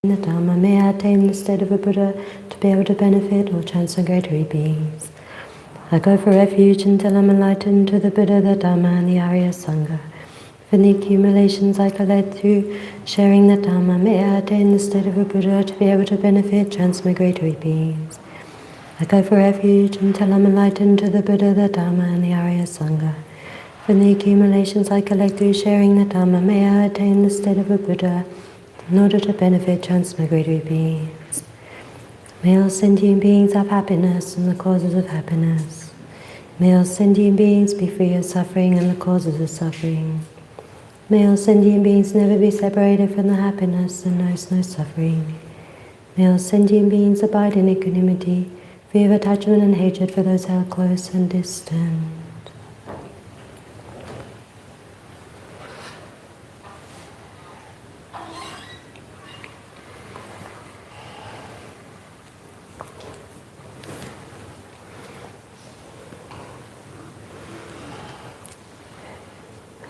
the Dharma, may I attain the state of a Buddha to be able to benefit all transmigratory beings. I go for refuge until I'm enlightened to the Buddha, the Dharma, and the Arya Sangha. From the accumulations I collect through sharing the Dharma, may I attain the state of a Buddha to be able to benefit transmigratory beings. I go for refuge until I'm enlightened to the Buddha, the Dharma, and the Arya Sangha. From the accumulations I collect through sharing the Dharma, may I attain the state of a Buddha in order to benefit transmigratory beings. May all sentient beings have happiness and the causes of happiness. May all sentient beings be free of suffering and the causes of suffering. May all sentient beings never be separated from the happiness and knows no suffering. May all sentient beings abide in equanimity, free of attachment and hatred for those held close and distant.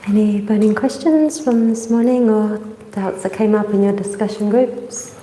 Any burning questions from this morning or doubts that came up in your discussion groups?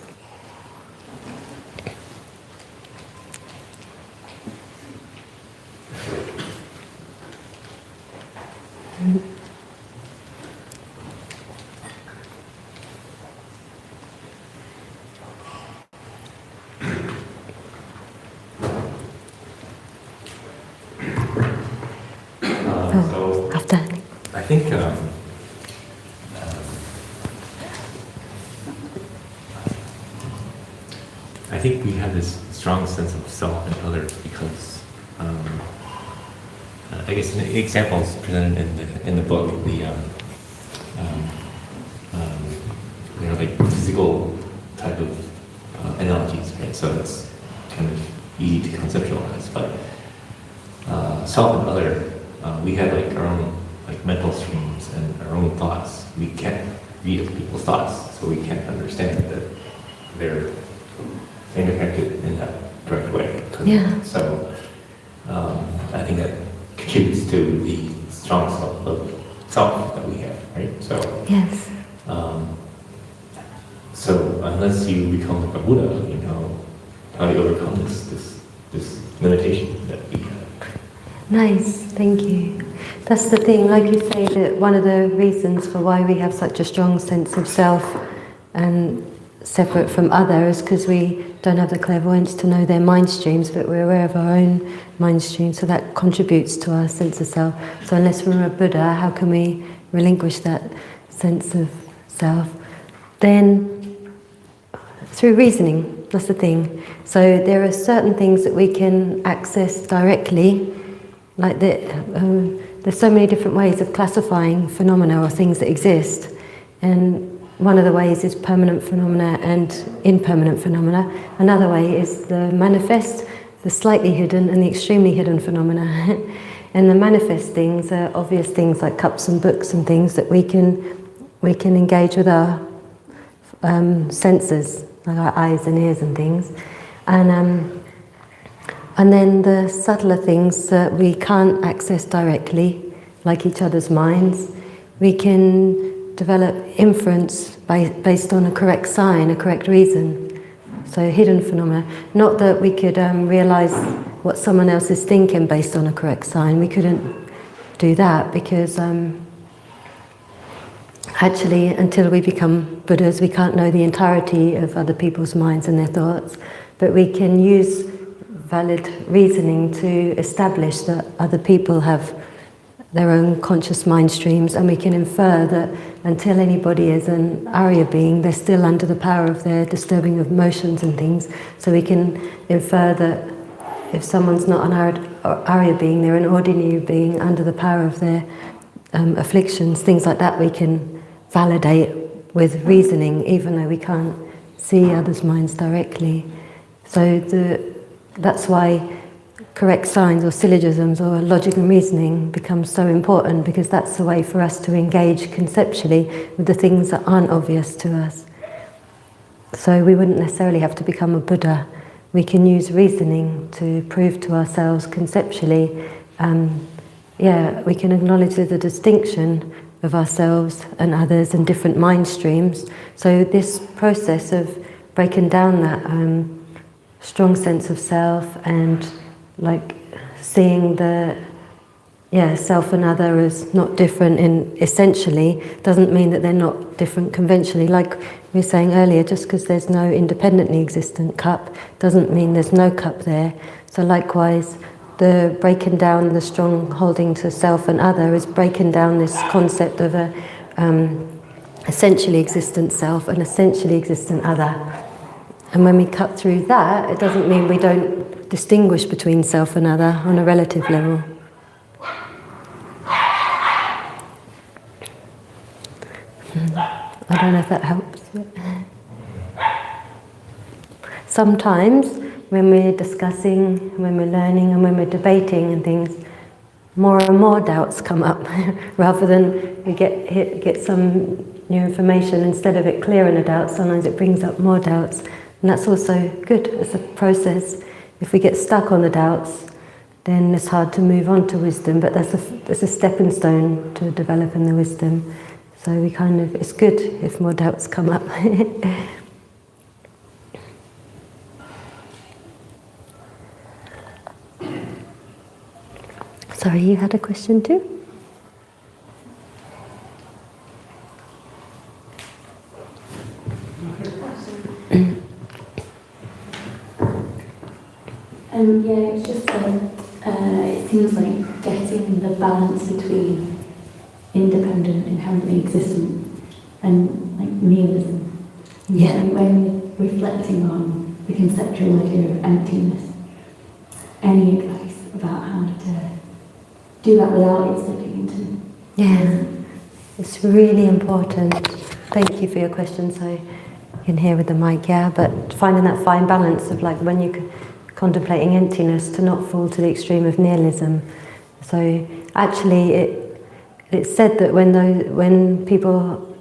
I think we have this strong sense of self and others because I guess an example is presented in the book, like physical type of analogies, right? So it's kind of easy to conceptualize, but self and other, we have like our own like mental streams and our own thoughts. We can't read other people's thoughts, so we can't understand that they're interconnected in that direct way. Yeah. So I think that contributes to the strong self that we have, right? So yes. So unless you become like a Buddha, you know, how do you overcome this limitation that we have? Nice, thank you. That's the thing, like you say, that one of the reasons for why we have such a strong sense of self and separate from other is because we don't have the clairvoyance to know their mind streams, but we're aware of our own mind streams, so that contributes to our sense of self. So unless we're a Buddha, how can we relinquish that sense of self? Then through reasoning, that's the thing. So there are certain things that we can access directly, like there's so many different ways of classifying phenomena or things that exist, and one of the ways is permanent phenomena and impermanent phenomena. Another way is the manifest, the slightly hidden and the extremely hidden phenomena. And the manifest things are obvious things like cups and books and things that we can engage with our senses, like our eyes and ears and things. And then the subtler things that we can't access directly, like each other's minds, we can develop inference based on a correct sign, a correct reason. So hidden phenomena. Not that we could realize what someone else is thinking based on a correct sign. We couldn't do that because actually until we become Buddhas we can't know the entirety of other people's minds and their thoughts. But we can use valid reasoning to establish that other people have their own conscious mind streams, and we can infer that until anybody is an Arya being, they're still under the power of their disturbing of emotions and things. So we can infer that if someone's not an Arya being, they're an ordinary being under the power of their afflictions, things like that we can validate with reasoning, even though we can't see others' minds directly. So that's why correct signs or syllogisms or logic and reasoning becomes so important, because that's the way for us to engage conceptually with the things that aren't obvious to us. So we wouldn't necessarily have to become a Buddha. We can use reasoning to prove to ourselves conceptually. We can acknowledge the distinction of ourselves and others and different mind streams. So this process of breaking down that strong sense of self, and like seeing the self and other as not different in essentially doesn't mean that they're not different conventionally. Like we were saying earlier, just because there's no independently existent cup doesn't mean there's no cup there. So likewise, the breaking down the strong holding to self and other is breaking down this concept of a essentially existent self and essentially existent other. And when we cut through that, it doesn't mean we don't distinguish between self and other on a relative level. I don't know if that helps. Sometimes when we're discussing, when we're learning and when we're debating and things, more and more doubts come up rather than we get some new information. Instead of it clearing a doubt, sometimes it brings up more doubts. And that's also good as a process. If we get stuck on the doubts, then it's hard to move on to wisdom, but that's a stepping stone to developing the wisdom. So it's good if more doubts come up. Sorry, you had a question too? It's just it seems like getting the balance between independent, inherently existent, and like nihilism. Yeah. And when reflecting on the conceptual idea of emptiness, any advice about how to do that without it slipping into? Yeah, it's really important. Thank you for your question. So you can hear with the mic, but finding that fine balance of like when you're contemplating emptiness to not fall to the extreme of nihilism. So actually it's said that when people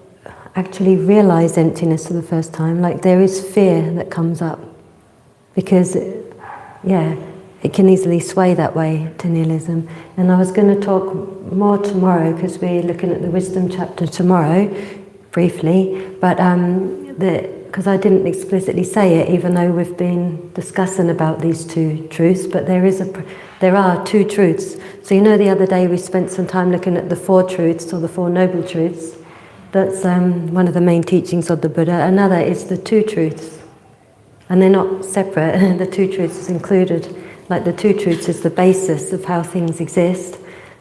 actually realize emptiness for the first time, like there is fear that comes up because it can easily sway that way to nihilism. And I was going to talk more tomorrow because we're looking at the wisdom chapter tomorrow, briefly, but because I didn't explicitly say it, even though we've been discussing about these two truths, but there are two truths. So the other day we spent some time looking at the four truths, or the four noble truths. That's one of the main teachings of the Buddha. Another is the two truths. And they're not separate, the two truths is included. Like the two truths is the basis of how things exist.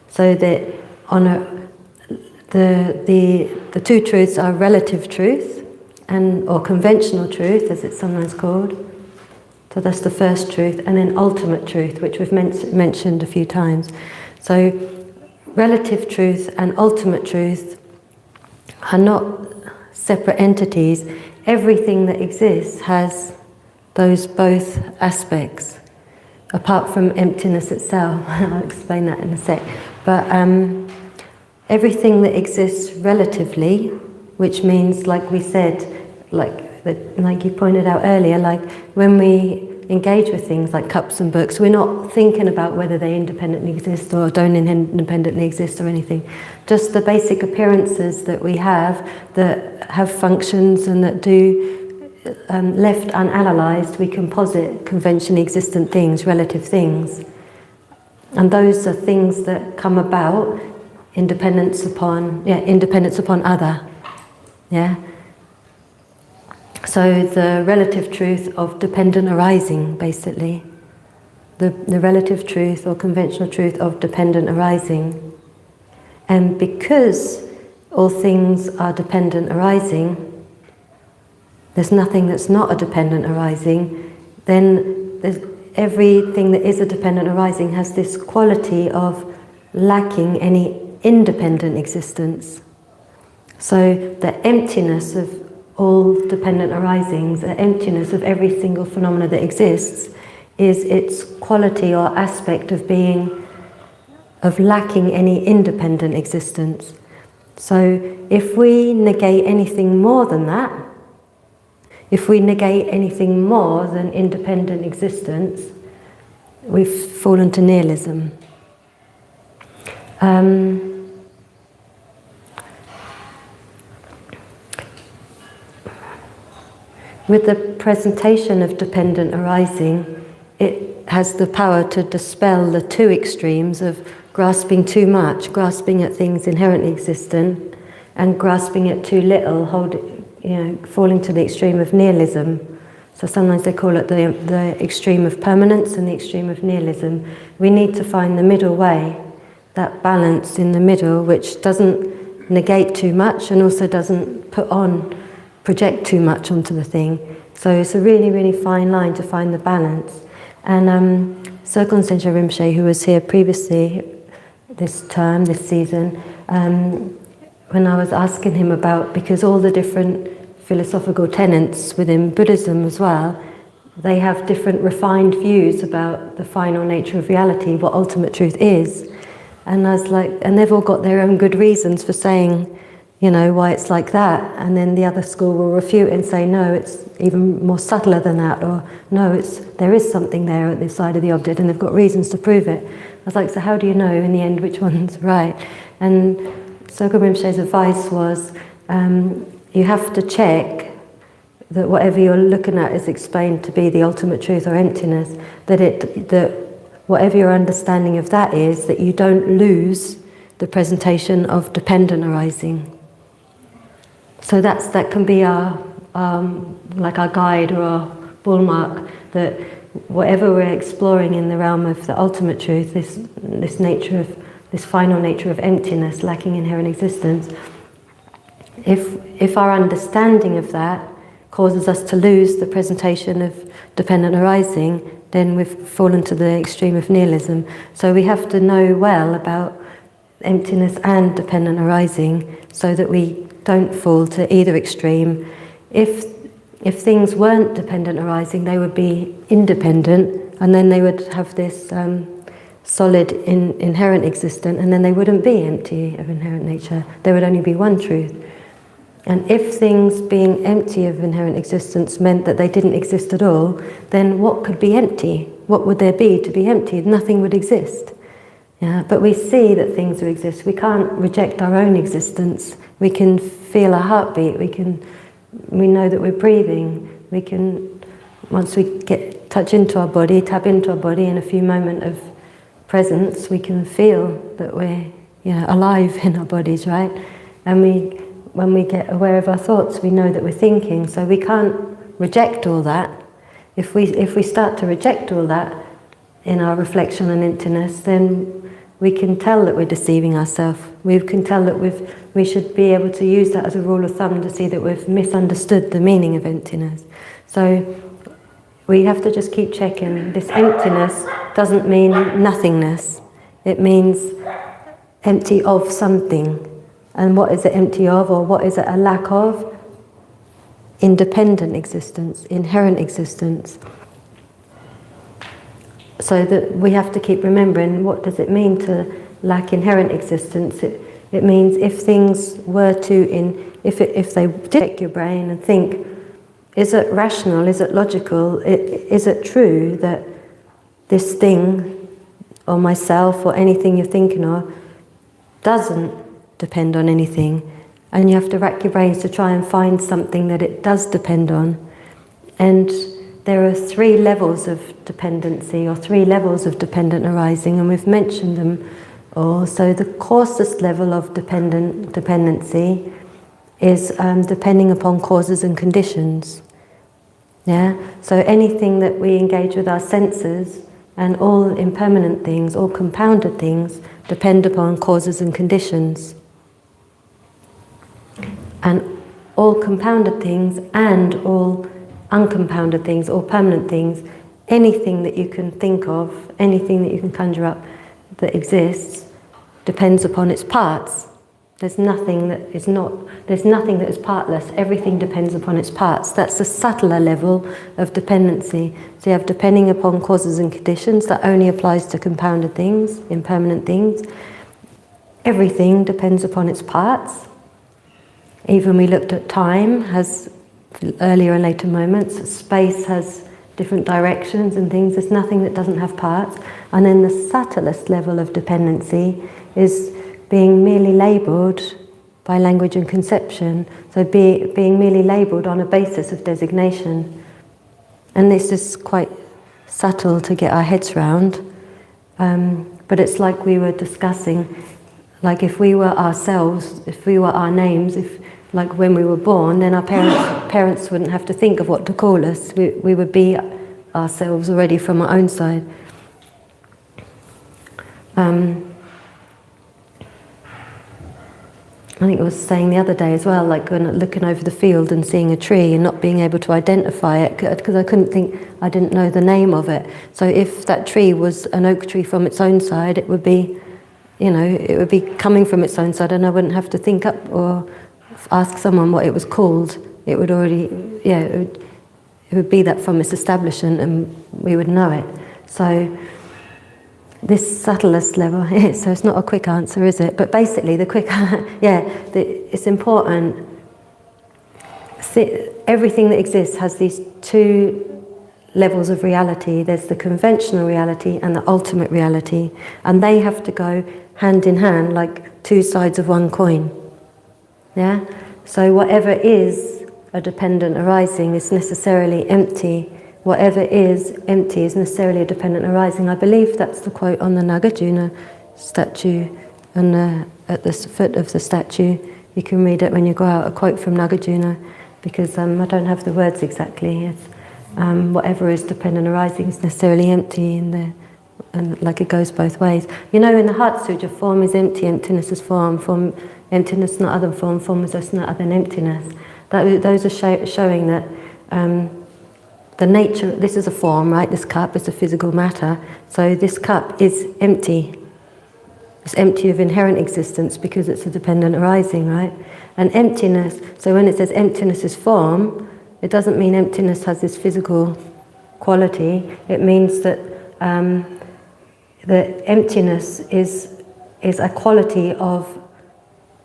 So that the two truths are relative truth, or conventional truth, as it's sometimes called. So that's the first truth, and then ultimate truth, which we've mentioned a few times. So relative truth and ultimate truth are not separate entities. Everything that exists has those both aspects, apart from emptiness itself. I'll explain that in a sec. But everything that exists relatively, which means, like we said, like you pointed out earlier, like when we engage with things like cups and books, we're not thinking about whether they independently exist or don't independently exist or anything. Just the basic appearances that we have that have functions and that do, left unanalyzed, we composite conventionally existent things, relative things. And those are things that come about independence upon other. Yeah. So the relative truth of dependent arising, basically. The relative truth or conventional truth of dependent arising. And because all things are dependent arising, there's nothing that's not a dependent arising, then everything that is a dependent arising has this quality of lacking any independent existence. So the emptiness of all dependent arisings, the emptiness of every single phenomena that exists, is its quality or aspect of being, of lacking any independent existence. So if we negate anything more than that, if we negate anything more than independent existence, we've fallen to nihilism. With the presentation of dependent arising, it has the power to dispel the two extremes of grasping too much, grasping at things inherently existent, and grasping at too little, falling to the extreme of nihilism. So sometimes they call it the extreme of permanence and the extreme of nihilism. We need to find the middle way, that balance in the middle, which doesn't negate too much and also doesn't project too much onto the thing. So it's a really, really fine line to find the balance. And Sokon Sencho Rinpoche, who was here previously this season, when I was asking him about, because all the different philosophical tenets within Buddhism as well, they have different refined views about the final nature of reality, what ultimate truth is. And I was like, and they've all got their own good reasons for saying, why it's like that. And then the other school will refute and say, no, it's even more subtler than that, or no, there is something there at the side of the object, and they've got reasons to prove it. I was like, so how do you know in the end which one's right? And Sokon Rinpoche's advice was, you have to check that whatever you're looking at is explained to be the ultimate truth or emptiness, that whatever your understanding of that is, that you don't lose the presentation of dependent arising. So that can be our guide or our bullmark, that whatever we're exploring in the realm of the ultimate truth, this final nature of emptiness, lacking inherent existence, if our understanding of that causes us to lose the presentation of dependent arising, then we've fallen to the extreme of nihilism. So we have to know well about emptiness and dependent arising so that we don't fall to either extreme. If things weren't dependent arising, they would be independent, and then they would have this solid inherent existence, and then they wouldn't be empty of inherent nature. There would only be one truth. And if things being empty of inherent existence meant that they didn't exist at all, then what could be empty? What would there be to be empty? Nothing would exist. Yeah, but we see that things exist. We can't reject our own existence. We can feel a heartbeat. We know that we're breathing. We can, once we tap into our body in a few moments of presence, we can feel that we're alive in our bodies, right? And when we get aware of our thoughts, we know that we're thinking. So we can't reject all that. If we start to reject all that in our reflection and emptiness, then we can tell that we're deceiving ourselves. We can tell that we should be able to use that as a rule of thumb to see that we've misunderstood the meaning of emptiness. So we have to just keep checking. This emptiness doesn't mean nothingness. It means empty of something. And what is it empty of, or what is it a lack of? Independent existence, inherent existence. So that we have to keep remembering, what does it mean to lack inherent existence? It means if things were to, if they did take your brain and think, is it rational, is it logical, is it true that this thing, or myself, or anything you're thinking of, doesn't depend on anything? And you have to rack your brains to try and find something that it does depend on. And there are 3 levels of dependency, or 3 levels of dependent arising, and we've mentioned them all. So the coarsest level of dependency is depending upon causes and conditions. Yeah. So anything that we engage with our senses, and all impermanent things, all compounded things, depend upon causes and conditions. And all compounded things and all uncompounded things, all permanent things, anything that you can think of, anything that you can conjure up that exists, depends upon its parts. There's nothing that is partless. Everything depends upon its parts. That's a subtler level of dependency. So you have depending upon causes and conditions, that only applies to compounded things, impermanent things. Everything depends upon its parts. Even we looked at time has earlier and later moments. Space has different directions and things. There's nothing that doesn't have parts. And then the subtlest level of dependency is being merely labelled by language and conception. So being merely labelled on a basis of designation. And this is quite subtle to get our heads round. But it's like we were discussing, like if we were ourselves, if we were our names, if like when we were born, then our parents wouldn't have to think of what to call us. We would be ourselves already from our own side. I think I was saying the other day as well, like when looking over the field and seeing a tree and not being able to identify it because I didn't know the name of it. So if that tree was an oak tree from its own side, it would be, it would be coming from its own side, and I wouldn't have to think up or ask someone what it was called. It would already, it would be that from its establishment, and we would know it. So this subtlest level, so it's not a quick answer, is it? But basically, it's important. Everything that exists has these two levels of reality. There's the conventional reality and the ultimate reality, and they have to go hand in hand, like two sides of one coin. Yeah. So whatever is a dependent arising is necessarily empty. Whatever is empty is necessarily a dependent arising. I believe that's the quote on the Nagarjuna statue, and at the foot of the statue. You can read it when you go out, a quote from Nagarjuna, because I don't have the words exactly. It's, whatever is dependent arising is necessarily empty, and like it goes both ways. In the Heart Sutra, form is empty, emptiness is form, emptiness not other form is just not other than emptiness. Those are showing that the nature, this is a form, right? This cup is a physical matter. So this cup is empty. It's empty of inherent existence because it's a dependent arising, right? And emptiness, so when it says emptiness is form, it doesn't mean emptiness has this physical quality. It means that the emptiness is a quality of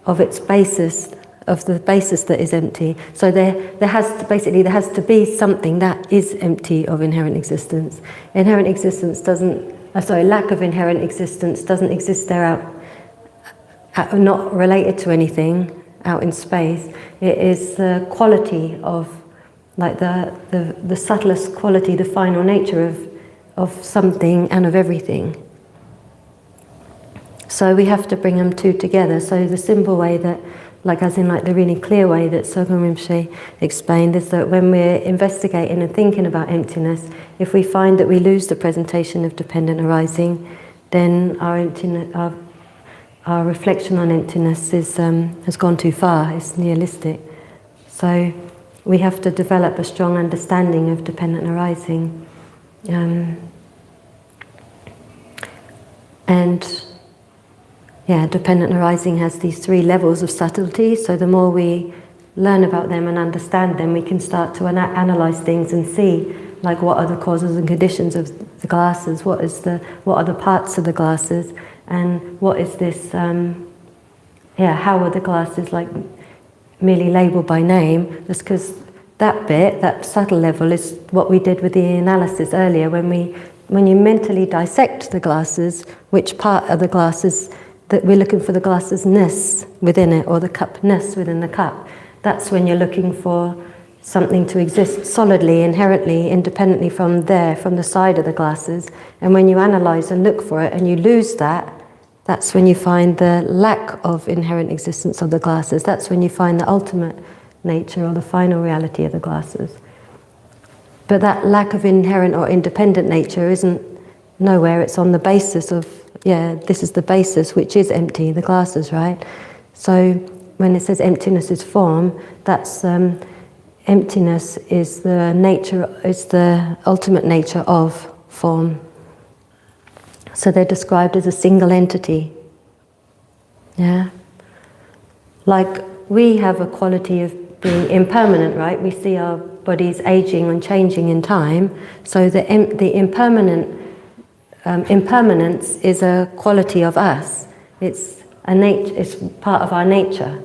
its basis, of the basis that is empty. So there has to be something that is empty of inherent existence. Inherent existence lack of inherent existence doesn't exist there not related to anything out in space. It is the quality of, like the subtlest quality, the final nature of something and of everything. So we have to bring them two together. So the simple way that, the really clear way that Sogyal Rinpoche explained, is that when we're investigating and thinking about emptiness, if we find that we lose the presentation of dependent arising, then our reflection on emptiness has gone too far, it's nihilistic. So we have to develop a strong understanding of dependent arising. Dependent arising has these three levels of subtlety, so the more we learn about them and understand them, we can start to analyze things and see, what are the causes and conditions of the glasses, what are the parts of the glasses, and what is this, how are the glasses merely labelled by name. That's because that subtle level is what we did with the analysis earlier, when you mentally dissect the glasses, which part of the glasses that we're looking for the glass's-ness within it, or the cup-ness within the cup. That's when you're looking for something to exist solidly, inherently, independently from the side of the glasses. And when you analyse and look for it and you lose that, that's when you find the lack of inherent existence of the glasses. That's when you find the ultimate nature or the final reality of the glasses. But that lack of inherent or independent nature isn't nowhere. It's on the basis of, this is the basis, which is empty, the glasses, right? So when it says emptiness is form, that's emptiness is the nature, is the ultimate nature of form. So they're described as a single entity. Yeah? Like we have a quality of being impermanent, right? We see our bodies aging and changing in time. So the impermanence is a quality of us. It's part of our nature.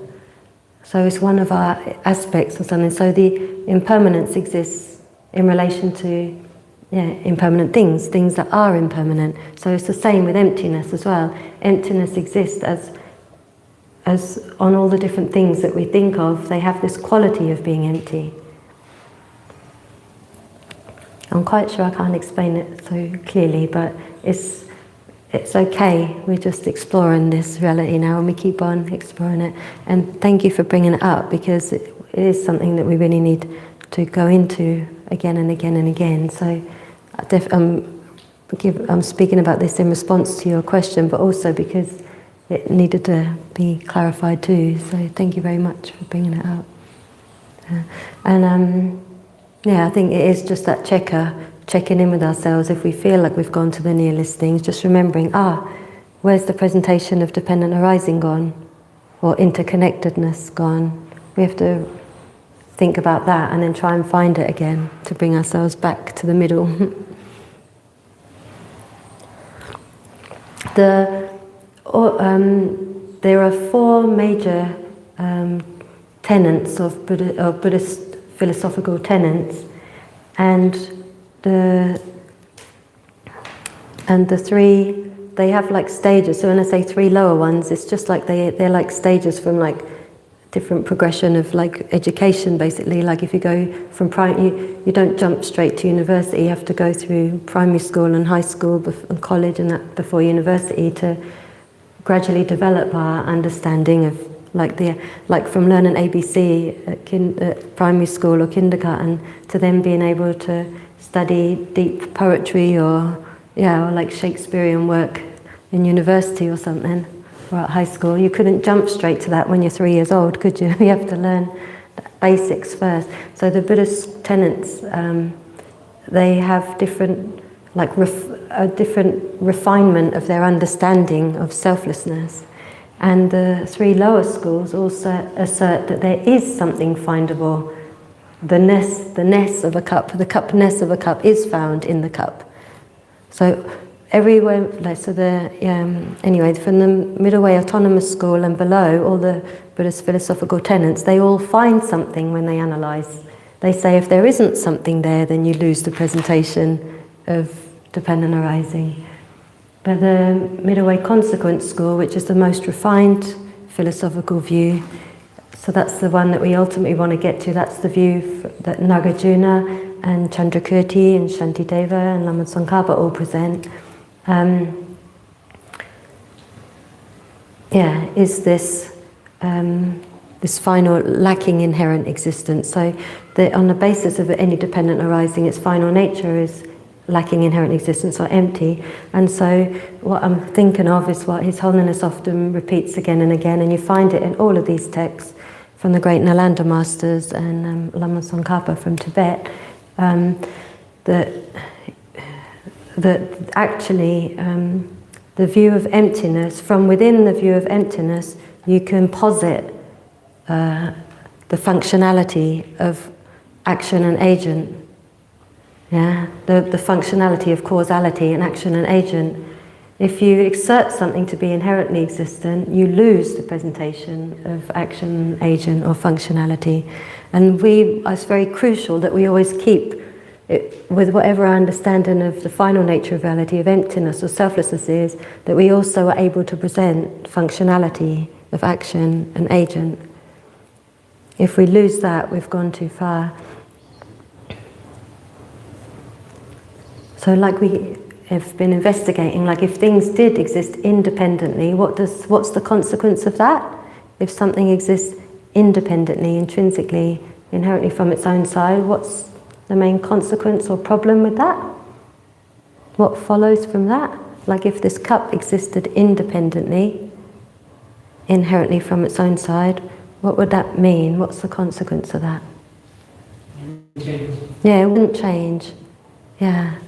So it's one of our aspects or something. So the impermanence exists in relation to impermanent things that are impermanent. So it's the same with emptiness as well. Emptiness exists as as on all the different things that we think of, they have this quality of being empty. I'm quite sure I can't explain it so clearly, but it's okay. We're just exploring this reality now, and we keep on exploring it. And thank you for bringing it up, because it is something that we really need to go into again and again and again. So I'm speaking about this in response to your question, but also because it needed to be clarified too. So thank you very much for bringing it up. I think it is just that checking in with ourselves. If we feel like we've gone to the nihilist things, just remembering, where's the presentation of dependent arising gone? Or interconnectedness gone? We have to think about that and then try and find it again to bring ourselves back to the middle. There are 4 major tenets of Buddhist philosophical tenets, and the 3, they have like stages. So when I say 3 lower ones, it's just like they're like stages from like different progression of like education, basically. Like if you go from you don't jump straight to university. You have to go through primary school and high school and college and that before university to gradually develop our understanding of like from learning ABC at primary school or kindergarten to then being able to study deep poetry or like Shakespearean work in university or something, or at high school. You couldn't jump straight to that when you're 3 years old, could you? You have to learn the basics first. So the Buddhist tenets, they have different, a different refinement of their understanding of selflessness. And the 3 lower schools also assert that there is something findable. The ness of a cup, the cupness of a cup is found in the cup. So everywhere, anyway, from the Middle Way Autonomous School and below, all the Buddhist philosophical tenets, they all find something when they analyse. They say if there isn't something there, then you lose the presentation of dependent arising. But the Middle Way Consequence School, which is the most refined philosophical view, so that's the one that we ultimately want to get to. That's the view that Nagarjuna and Chandrakirti and Shantideva and Lama Tsongkhapa all present. Is this final lacking inherent existence. So on the basis of any dependent arising, its final nature is lacking inherent existence or empty. And so what I'm thinking of is what His Holiness often repeats again and again, and you find it in all of these texts from the great Nalanda masters and Lama Tsongkhapa from Tibet, that actually the view of emptiness, from within the view of emptiness, you can posit the functionality of action and agent. The functionality of causality and action and agent. If you exert something to be inherently existent, you lose the presentation of action, agent, or functionality. And it's very crucial that we always keep it, with whatever our understanding of the final nature of reality, of emptiness or selflessness is, that we also are able to present functionality of action and agent. If we lose that, we've gone too far. So like we have been investigating, like if things did exist independently, what's the consequence of that? If something exists independently, intrinsically, inherently from its own side, what's the main consequence or problem with that? What follows from that? Like if this cup existed independently, inherently from its own side, what would that mean? What's the consequence of that? Yeah, it wouldn't change. Yeah.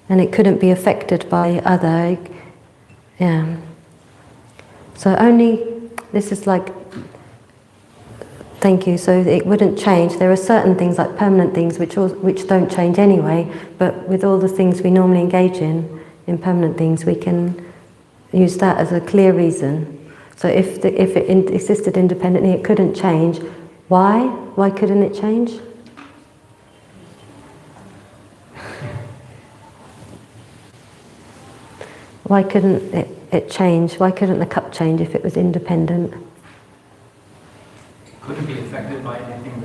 And it couldn't be affected by other, So this is like, thank you, so it wouldn't change. There are certain things like permanent things which don't change anyway, but with all the things we normally engage in permanent things, we can use that as a clear reason. So if it existed independently, it couldn't change. Why? Why couldn't it change? Why couldn't it change? Why couldn't the cup change if it was independent?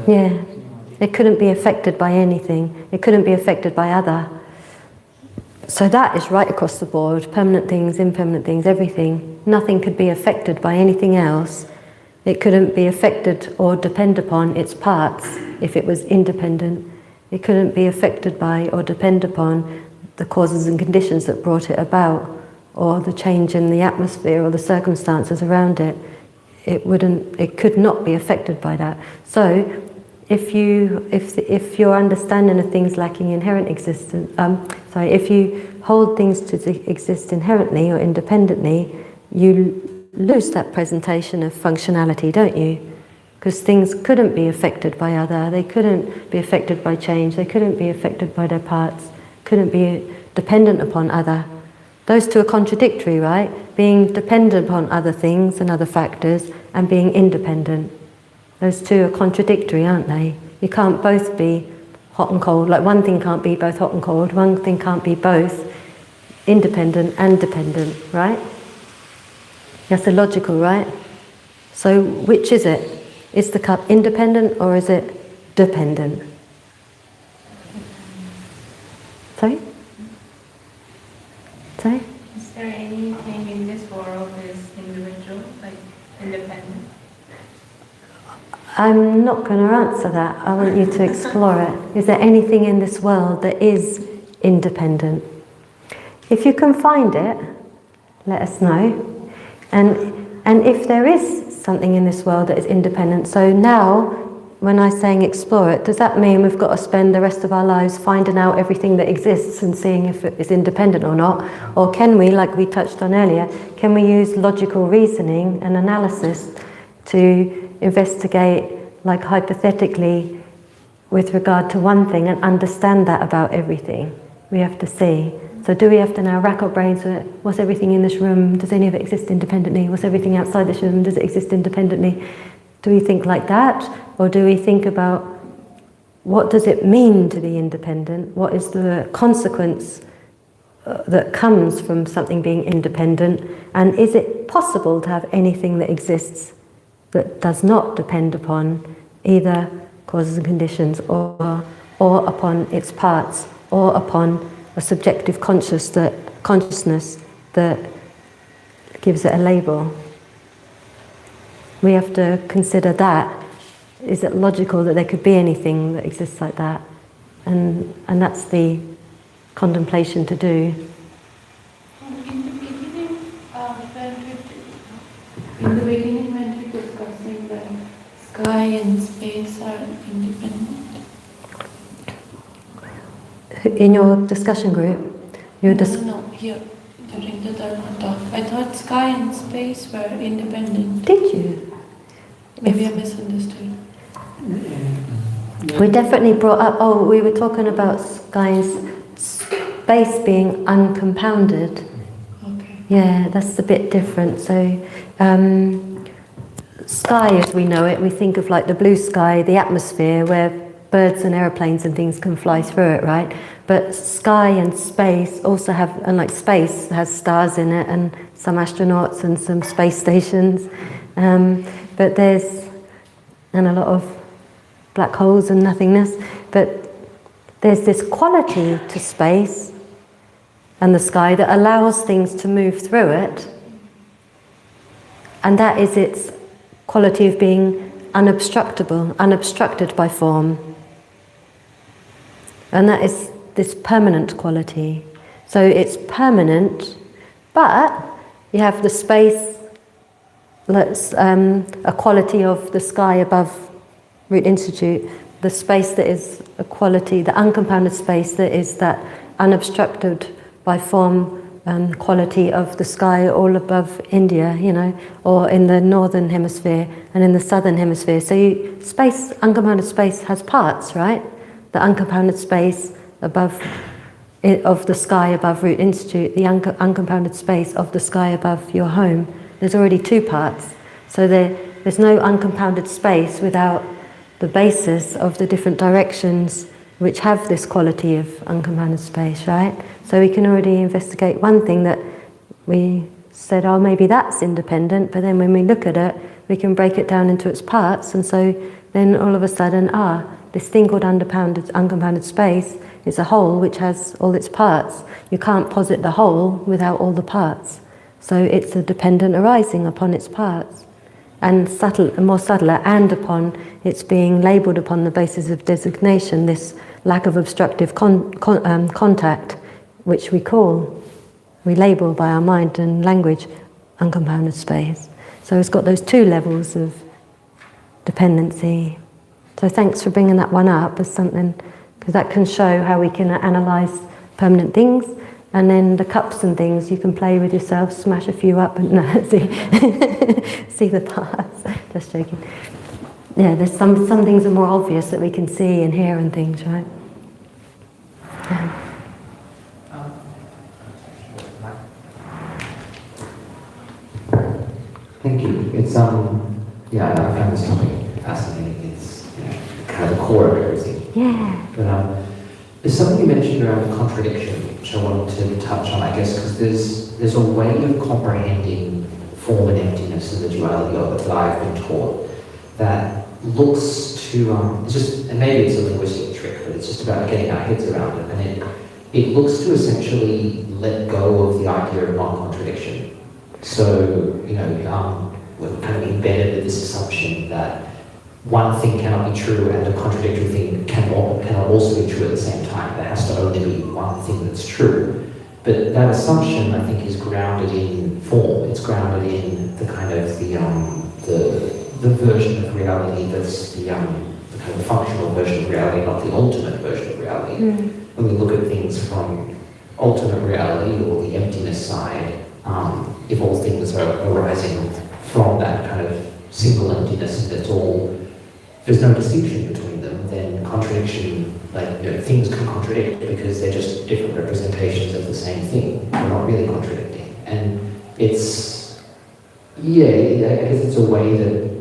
Yeah. It couldn't be affected by anything. It couldn't be affected by other. So that is right across the board. Permanent things, impermanent things, everything. Nothing could be affected by anything else. It couldn't be affected or depend upon its parts if it was independent. It couldn't be affected by or depend upon the causes and conditions that brought it about, or the change in the atmosphere or the circumstances around it. It could not be affected by that. So if your understanding of things lacking inherent existence, if you hold things to exist inherently or independently, you lose that presentation of functionality, don't you? Because things couldn't be affected by other, they couldn't be affected by change, they couldn't be affected by their parts, couldn't be dependent upon other. Those two are contradictory, right? Being dependent upon other things and other factors and being independent. Those two are contradictory, aren't they? You can't both be hot and cold. Like one thing can't be both hot and cold, one thing can't be both independent and dependent, right? That's illogical, right? So which is it? Is the cup independent or is it dependent? Sorry? Sorry? Is there anything in this world that is individual, like independent? I'm not going to answer that. I want you to explore it. Is there anything in this world that is independent? If you can find it, let us know. And if there is something in this world that is independent, so now, when I'm saying explore it, does that mean we've got to spend the rest of our lives finding out everything that exists and seeing if it is independent or not? Or can we, like we touched on earlier, can we use logical reasoning and analysis to investigate, like hypothetically, with regard to one thing and understand that about everything? We have to see. So do we have to now rack our brains with what's everything in this room? Does any of it exist independently? What's everything outside this room? Does it exist independently? Do we think like that? Or do we think about what does it mean to be independent? What is the consequence that comes from something being independent? And is it possible to have anything that exists that does not depend upon either causes and conditions or upon its parts or upon a subjective consciousness that gives it a label? We have to consider that. Is it logical that there could be anything that exists like that? And that's the contemplation to do. In the beginning when we were discussing that sky and space are independent. In your discussion group? No, here, during the Dharma talk. I thought sky and space were independent. Did you? Maybe I misunderstood. We definitely brought up, we were talking about sky and space being uncompounded. Okay. Yeah, that's a bit different. So, sky as we know it, we think of like the blue sky, the atmosphere where birds and aeroplanes and things can fly through it, right? But sky and space also have, and like space has stars in it and some astronauts and some space stations. But and a lot of black holes and nothingness. But there's this quality to space and the sky that allows things to move through it. And that is its quality of being unobstructed by form. And that is this permanent quality. So it's permanent, but you have the space that's a quality of the sky above Root Institute, the space that is a quality, the uncompounded space that is that unobstructed by form quality of the sky all above India, or in the northern hemisphere and in the southern hemisphere. So space, uncompounded space has parts, right? The uncompounded space above of the sky above Root Institute, the uncompounded space of the sky above your home. There's already two parts. So there's no uncompounded space without the basis of the different directions which have this quality of uncompounded space, right? So we can already investigate one thing that we said, oh, maybe that's independent, but then when we look at it, we can break it down into its parts, and so then all of a sudden, this thing called uncompounded space is a whole which has all its parts. You can't posit the whole without all the parts. So it's a dependent arising upon its parts, and more subtler, and upon its being labelled upon the basis of designation, this lack of obstructive contact, which we label by our mind and language, uncompounded space. So it's got those two levels of dependency. So thanks for bringing that one up as something, because that can show how we can analyse permanent things. And then the cups and things, you can play with yourself, smash a few up and see the parts. Just joking. Yeah, there's some things are more obvious that we can see and hear and things, right? Thank you. It's I found this topic fascinating. It's kind of the core of everything. Yeah. But there's something you mentioned around contradiction, which I wanted to touch on, I guess, because there's a way of comprehending form and emptiness and the duality of it that I've been taught that looks to it's just, and maybe it's a linguistic trick, but it's just about getting our heads around it, and it looks to essentially let go of the idea of non-contradiction. So, we're kind of embedded with this assumption that one thing cannot be true and a contradictory thing cannot also be true at the same time. There has to only be one thing that's true. But that assumption, I think, is grounded in form. It's grounded in the kind of the version of reality that's the kind of functional version of reality, not the ultimate version of reality. When we look at things from ultimate reality or the emptiness side, if all things are arising from that kind of single emptiness, there's no distinction between them, then contradiction, things can contradict because they're just different representations of the same thing. They're not really contradicting. And I guess it's a way that,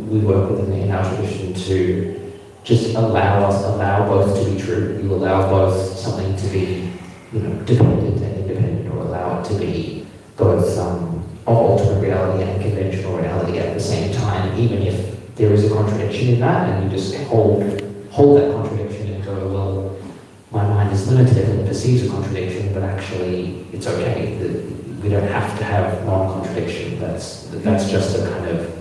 we work in our tradition to just allow both to be true. You allow both something to be, dependent and independent, or allow it to be both of ultimate reality and conventional reality at the same time, even if there is a contradiction in that, and you just hold that contradiction and go, well, my mind is limited and perceives a contradiction, but actually it's okay. We don't have to have non-contradiction. That's just a kind of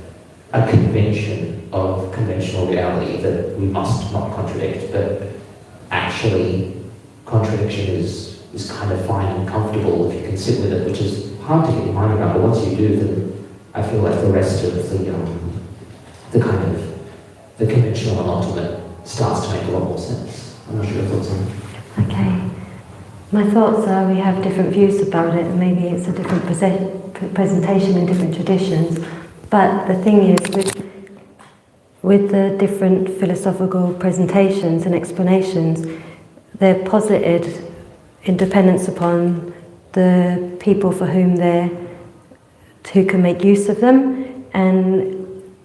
a convention of conventional reality that we must not contradict, but actually contradiction is kind of fine and comfortable if you can sit with it, which is hard to get your mind around, but once you do, then I feel like the rest of the kind of the conventional and ultimate starts to make a lot more sense. I'm not sure your thoughts on it. Okay. My thoughts are we have different views about it, and maybe it's a different presentation in different traditions. But the thing is, with the different philosophical presentations and explanations, they're posited in dependence upon the people for whom who can make use of them, and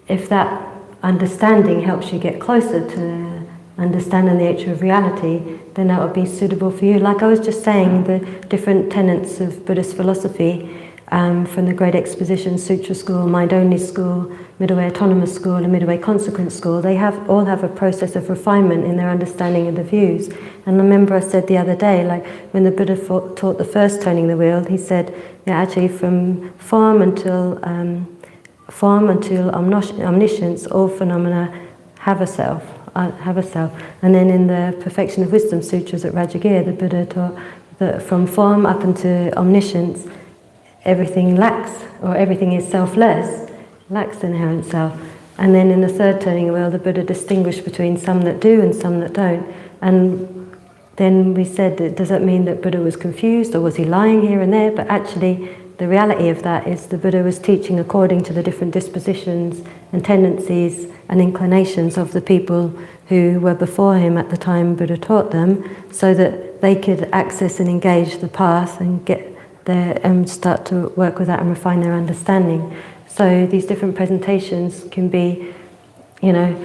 if that understanding helps you get closer to understanding the nature of reality, then that would be suitable for you. Like I was just saying, the different tenets of Buddhist philosophy, from the Great Exposition Sutra School, Mind-Only School, Middle Way Autonomous School, and Middle Way Consequence School, they all have a process of refinement in their understanding of the views. And I remember I said the other day, like when the Buddha taught the first turning the wheel, he said, actually from form until omniscience, all phenomena have a self. And then in the Perfection of Wisdom Sutras at Rajagir, the Buddha taught that from form up into omniscience, everything lacks, or everything is selfless, lacks inherent self. And then in the third turning of the wheel, the Buddha distinguished between some that do and some that don't. And then we said, does that mean that Buddha was confused, or was he lying here and there? But actually, the reality of that is the Buddha was teaching according to the different dispositions and tendencies and inclinations of the people who were before him at the time Buddha taught them, so that they could access and engage the path and get there and start to work with that and refine their understanding. So these different presentations can be, can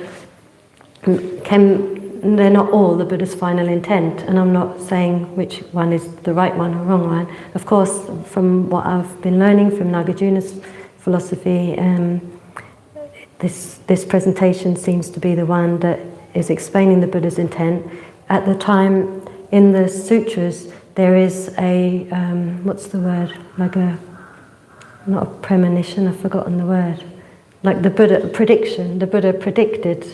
they're not all the Buddha's final intent, and I'm not saying which one is the right one or wrong one. Of course, from what I've been learning from Nagarjuna's philosophy, this presentation seems to be the one that is explaining the Buddha's intent. At the time, in the sutras, there is a, what's the word, like a, not a premonition, I've forgotten the word, like the Buddha prediction. The Buddha predicted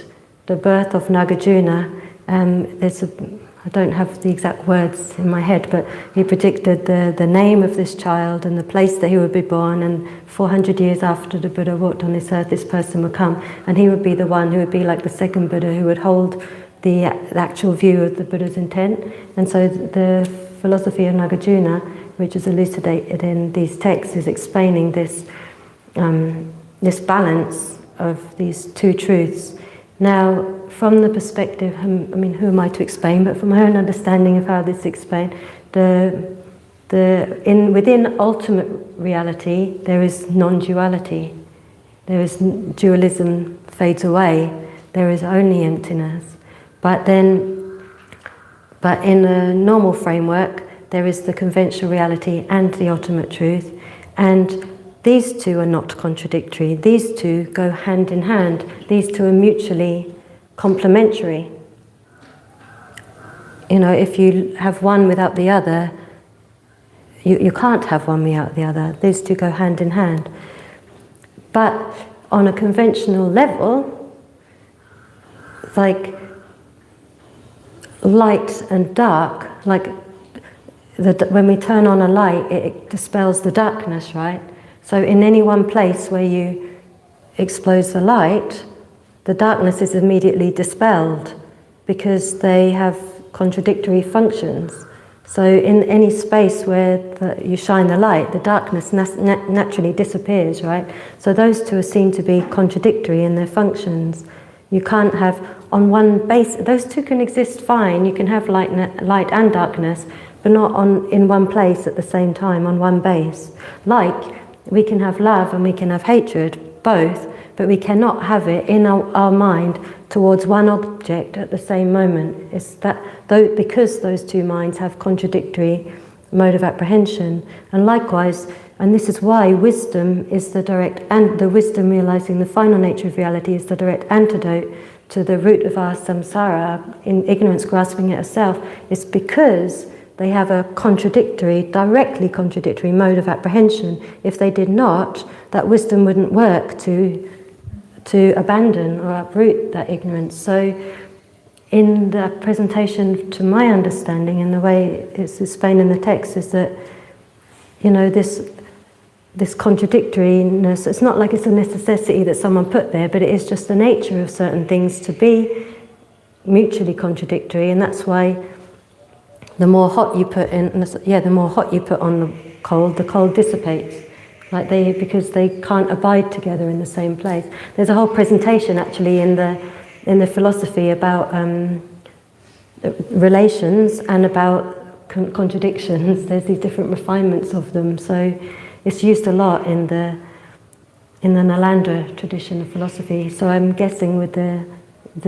the birth of Nagarjuna. I don't have the exact words in my head, but he predicted the name of this child and the place that he would be born, and 400 years after the Buddha walked on this earth, this person would come, and he would be the one who would be like the second Buddha, who would hold the actual view of the Buddha's intent. And so the philosophy of Nagarjuna, which is elucidated in these texts, is explaining this, this balance of these two truths. Now, from the perspective, I mean, who am I to explain? But from my own understanding of how this is explained, within ultimate reality, there is non-duality. There is dualism fades away. There is only emptiness. But in a normal framework, there is the conventional reality and the ultimate truth, and these two are not contradictory. These two go hand in hand. These two are mutually complementary. You know, if you have one without the other, you can't have one without the other. These two go hand in hand. But on a conventional level, like light and dark, like when we turn on a light, it dispels the darkness, right? So in any one place where you expose the light, the darkness is immediately dispelled because they have contradictory functions. So in any space where you shine the light, the darkness naturally disappears, right? So those two are seen to be contradictory in their functions. You can't have on one base, those two can exist fine. You can have light and darkness, but not in one place at the same time, on one base. Like, we can have love and we can have hatred, both, but we cannot have it in our mind towards one object at the same moment. It's that because those two minds have contradictory mode of apprehension. And likewise, and this is why wisdom is the direct, and the wisdom realizing the final nature of reality is the direct antidote to the root of our samsara, in ignorance grasping at a self. It's because they have a directly contradictory mode of apprehension. If they did not, that wisdom wouldn't work to abandon or uproot that ignorance. So in the presentation, to my understanding, in the way it's explained in the text, is that, you know, this contradictoriness, it's not like it's a necessity that someone put there, but it is just the nature of certain things to be mutually contradictory, and that's why the more hot you put in, the more hot you put on the cold dissipates. Because they can't abide together in the same place. There's a whole presentation actually in the philosophy about relations and about contradictions. There's these different refinements of them. So it's used a lot in the Nalanda tradition of philosophy. So I'm guessing with the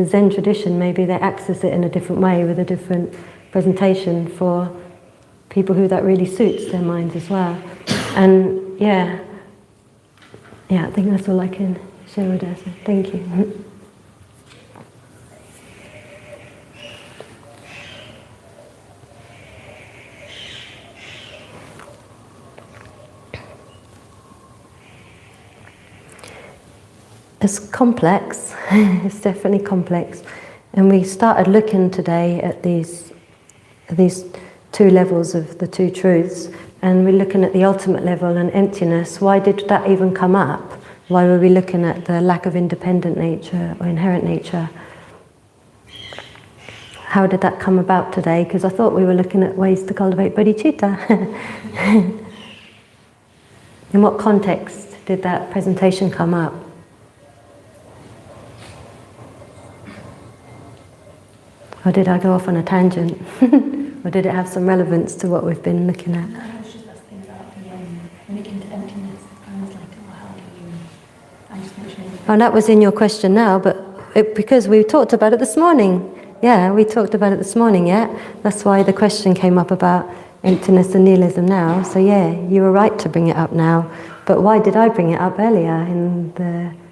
Zen tradition, maybe they access it in a different way with a different presentation for people who that really suits their minds as well. And yeah, I think that's all I can share with us. Thank you. It's complex. It's definitely complex. And we started looking today at these two levels of the two truths, and we're looking at the ultimate level and emptiness. Why did that even come up? Why were we looking at the lack of independent nature or inherent nature? How did that come about today? Because I thought we were looking at ways to cultivate bodhicitta. In what context did that presentation come up? Or did I go off on a tangent? Or did it have some relevance to what we've been looking at? No, I was just asking about when it came to emptiness. I was like, well, how do you... I just mentioned it. Oh, that was in your question now, but because we talked about it this morning. Yeah, we talked about it this morning, yeah? That's why the question came up about emptiness and nihilism now. So yeah, you were right to bring it up now. But why did I bring it up earlier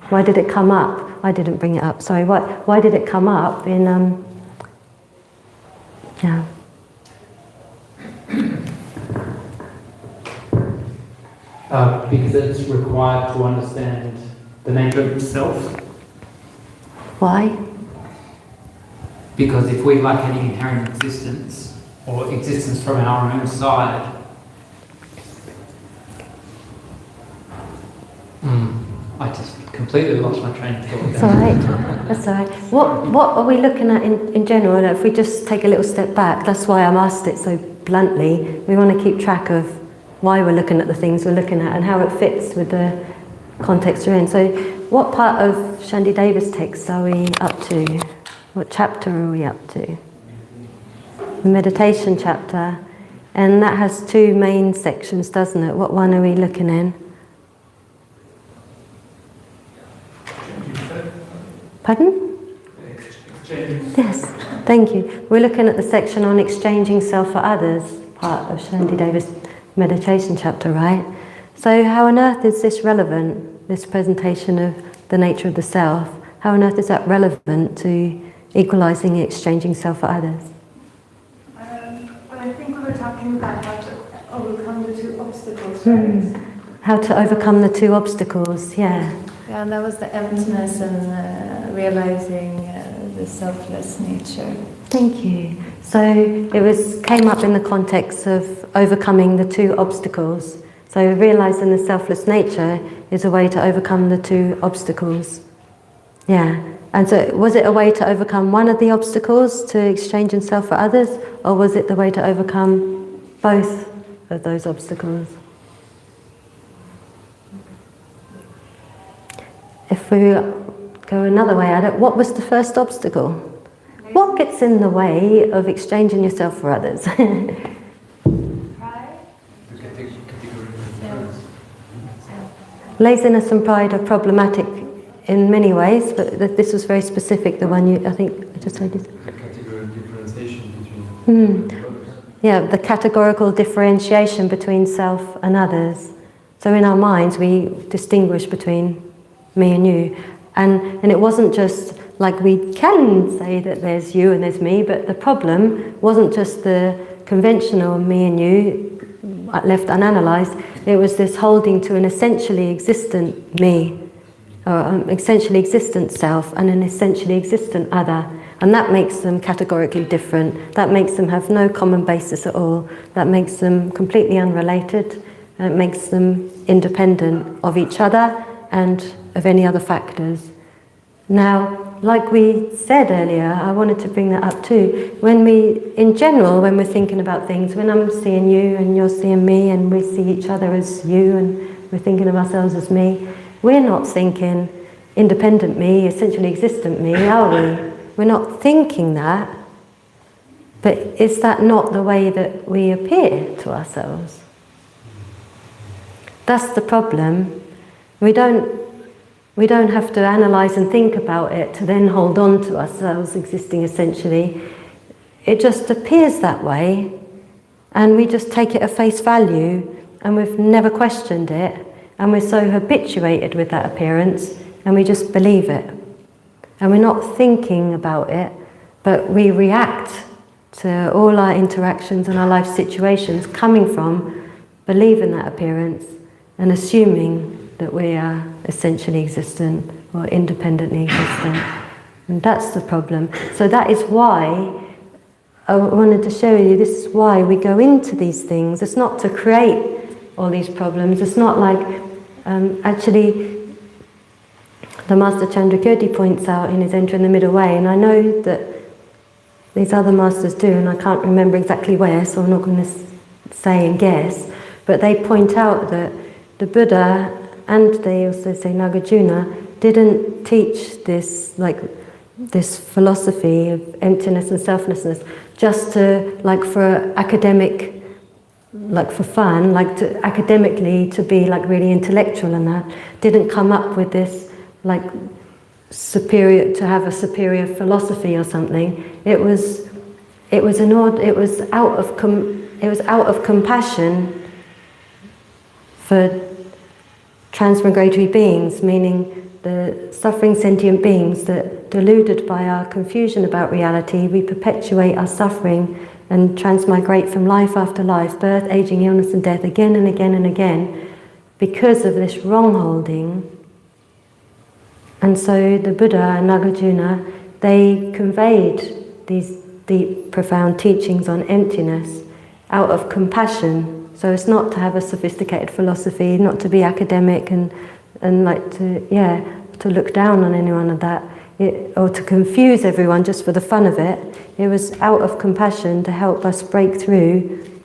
why did it come up? I didn't bring it up, sorry. Why did it come up in, yeah. Because it's required to understand the nature of the self. Why? Because if we lack any inherent existence, or existence from our own side, I just completely lost my train of thought. That's all right. That's all right. What are we looking at in general? If we just take a little step back, that's why I'm asked it so bluntly. We want to keep track of why we're looking at the things we're looking at and how it fits with the context we're in. So what part of Shantideva's text are we up to? What chapter are we up to? The meditation chapter. And that has two main sections, doesn't it? What one are we looking in? Pardon? Yes, thank you. We're looking at the section on exchanging self for others, part of Shantideva's meditation chapter, right? So how on earth is this relevant, this presentation of the nature of the self? How on earth is that relevant to equalizing and exchanging self for others? I think we were talking about how to overcome the two obstacles, right? How to overcome the two obstacles, yeah. Yeah, and that was the emptiness and realizing the selfless nature. Thank you. So it came up in the context of overcoming the two obstacles. So realizing the selfless nature is a way to overcome the two obstacles. Yeah. And so was it a way to overcome one of the obstacles, to exchange self for others, or was it the way to overcome both of those obstacles? If we go another way at it, what was the first obstacle? What gets in the way of exchanging yourself for others? Laziness and pride are problematic in many ways, but this was very specific, the one I think I just heard you. The categorical differentiation between Yeah, the categorical differentiation between self and others. So in our minds we distinguish between me and you. And it wasn't just like we can say that there's you and there's me, but the problem wasn't just the conventional me and you left unanalyzed. It was this holding to an essentially existent me, or an essentially existent self and an essentially existent other. And that makes them categorically different. That makes them have no common basis at all. That makes them completely unrelated. And it makes them independent of each other and of any other factors. Now, like we said earlier, I wanted to bring that up too. In general, when we're thinking about things, when I'm seeing you and you're seeing me and we see each other as you and we're thinking of ourselves as me, we're not thinking independent me, essentially existent me, are we? We're not thinking that. But is that not the way that we appear to ourselves? That's the problem. We don't have to analyse and think about it to then hold on to ourselves existing essentially. It just appears that way, and we just take it at face value, and we've never questioned it, and we're so habituated with that appearance, and we just believe it. And we're not thinking about it, but we react to all our interactions and our life situations coming from believing that appearance and assuming that we are essentially existent or independently existent. And that's the problem. So that is why I wanted to share with you, this is why we go into these things. It's not to create all these problems. It's not like, actually, the Master Chandrakirti points out in his Entering the Middle Way, and I know that these other masters do, and I can't remember exactly where, so I'm not going to say and guess, but they point out that the Buddha, and they also say Nagarjuna, didn't teach this philosophy of emptiness and selflessness just to, for academic, for fun, academically to be really intellectual and that. Didn't come up with this superior, to have a superior philosophy or something. It was out of compassion for transmigratory beings, meaning the suffering sentient beings that, deluded by our confusion about reality, we perpetuate our suffering and transmigrate from life after life, birth, aging, illness and death, again and again and again, because of this wrong-holding. And so the Buddha and Nagarjuna, they conveyed these deep, profound teachings on emptiness out of compassion. So it's not to have a sophisticated philosophy, not to be academic and like to look down on anyone of that, or to confuse everyone just for the fun of it. It was out of compassion to help us break through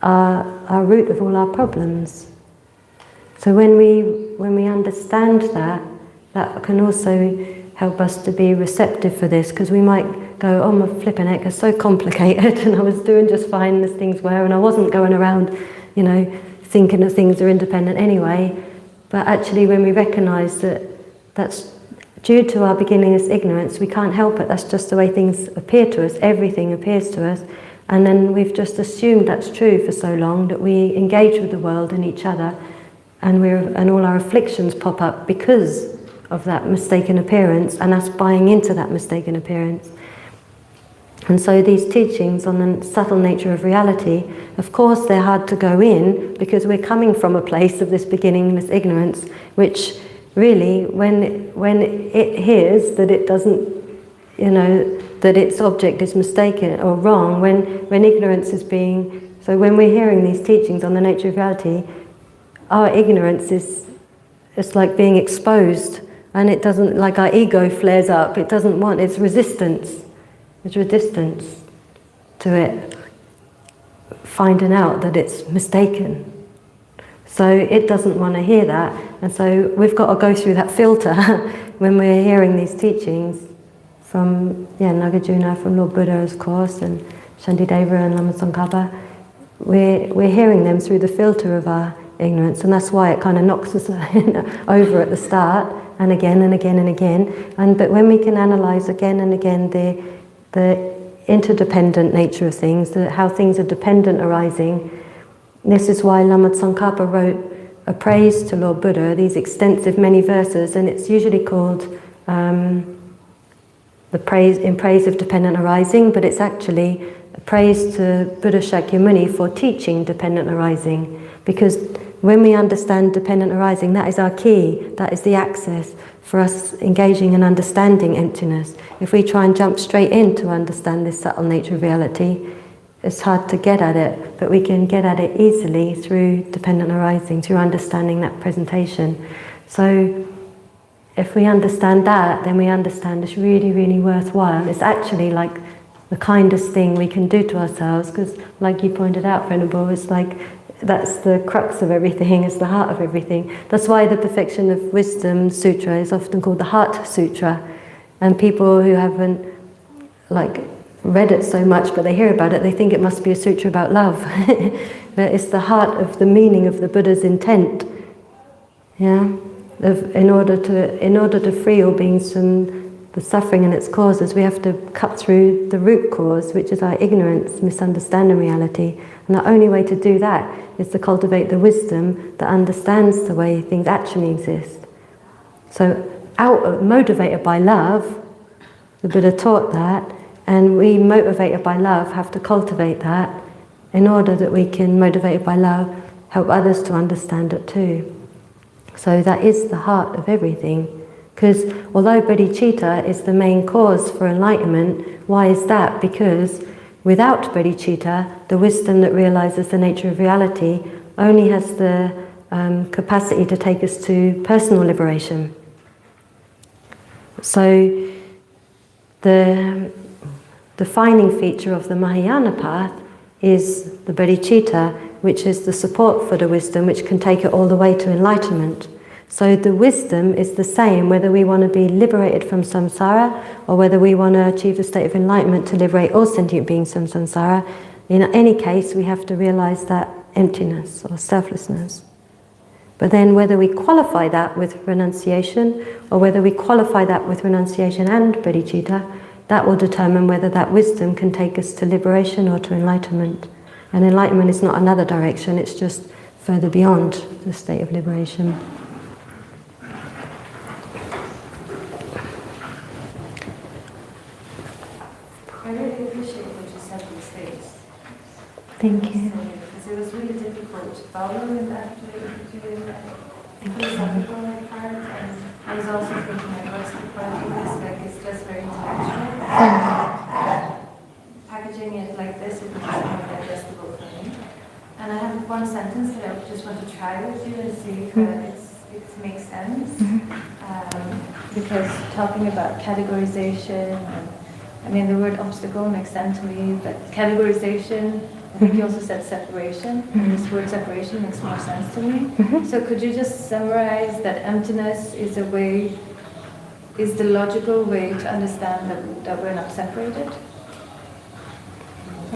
our root of all our problems. So when we understand that, that can also help us to be receptive for this, because we might go, oh my flippin' heck, it's so complicated, and I was doing just fine as things were, and I wasn't going around, thinking that things are independent anyway. But actually when we recognise that that's due to our beginningless ignorance, we can't help it, that's just the way things appear to us, everything appears to us, and then we've just assumed that's true for so long that we engage with the world and each other, and all our afflictions pop up because of that mistaken appearance, and us buying into that mistaken appearance. And so these teachings on the subtle nature of reality, of course they're hard to go in, because we're coming from a place of this beginningless ignorance, which really, when it hears that it doesn't, that its object is mistaken or wrong, when ignorance is being, so when we're hearing these teachings on the nature of reality, our ignorance it's like being exposed, and it doesn't, like our ego flares up, it doesn't want, it's resistance to it, finding out that it's mistaken. So it doesn't want to hear that, and so we've got to go through that filter when we're hearing these teachings from Nagarjuna, from Lord Buddha, of course, and Shantideva and Lama Tsongkhapa. We're hearing them through the filter of our ignorance, and that's why it kind of knocks us over at the start, and again and again and again. But when we can analyse again and again the interdependent nature of things, how things are dependent arising, this is why Lama Tsongkhapa wrote a praise to Lord Buddha, these extensive many verses, and it's usually called the praise of dependent arising, but it's actually a praise to Buddha Shakyamuni for teaching dependent arising, because when we understand dependent arising, that is our key, that is the access for us engaging and understanding emptiness. If we try and jump straight in to understand this subtle nature of reality, it's hard to get at it, but we can get at it easily through dependent arising, through understanding that presentation. So if we understand that, then we understand it's really, really worthwhile. It's actually like the kindest thing we can do to ourselves, because like you pointed out, Venerable, it's like that's the crux of everything, it's the heart of everything. That's why the Perfection of Wisdom Sutra is often called the Heart Sutra. And people who haven't read it so much, but they hear about it, they think it must be a sutra about love. But it's the heart of the meaning of the Buddha's intent. In order to free all beings from the suffering and its causes, we have to cut through the root cause, which is our ignorance, misunderstanding reality. And the only way to do that is to cultivate the wisdom that understands the way things actually exist. So, motivated by love, the Buddha taught that, and we, motivated by love, have to cultivate that in order that we can, motivated by love, help others to understand it too. So that is the heart of everything. Because although bodhicitta is the main cause for enlightenment, why is that? Because without bodhicitta, the wisdom that realizes the nature of reality only has the capacity to take us to personal liberation. So the defining feature of the Mahayana path is the bodhicitta, which is the support for the wisdom which can take it all the way to enlightenment. So the wisdom is the same whether we want to be liberated from samsara or whether we want to achieve the state of enlightenment to liberate all sentient beings from samsara. In any case, we have to realize that emptiness or selflessness. But then whether we qualify that with renunciation, or whether we qualify that with renunciation and bodhicitta, that will determine whether that wisdom can take us to liberation or to enlightenment. And enlightenment is not another direction, it's just further beyond the state of liberation. I really appreciate what you said these days. Thank you. Because it was really difficult to follow in that philosophical part, and I was also thinking like what's the point of this, like it's just very intellectual. Packaging it like this, it would be more digestible for me. And I have one sentence that I just want to try with you and see if it makes sense. Because talking about categorization, and, I mean the word obstacle makes sense to me, but categorization, I think you also said separation, and this word separation makes more sense to me. So could you just summarize that emptiness is the logical way to understand that we're not separated?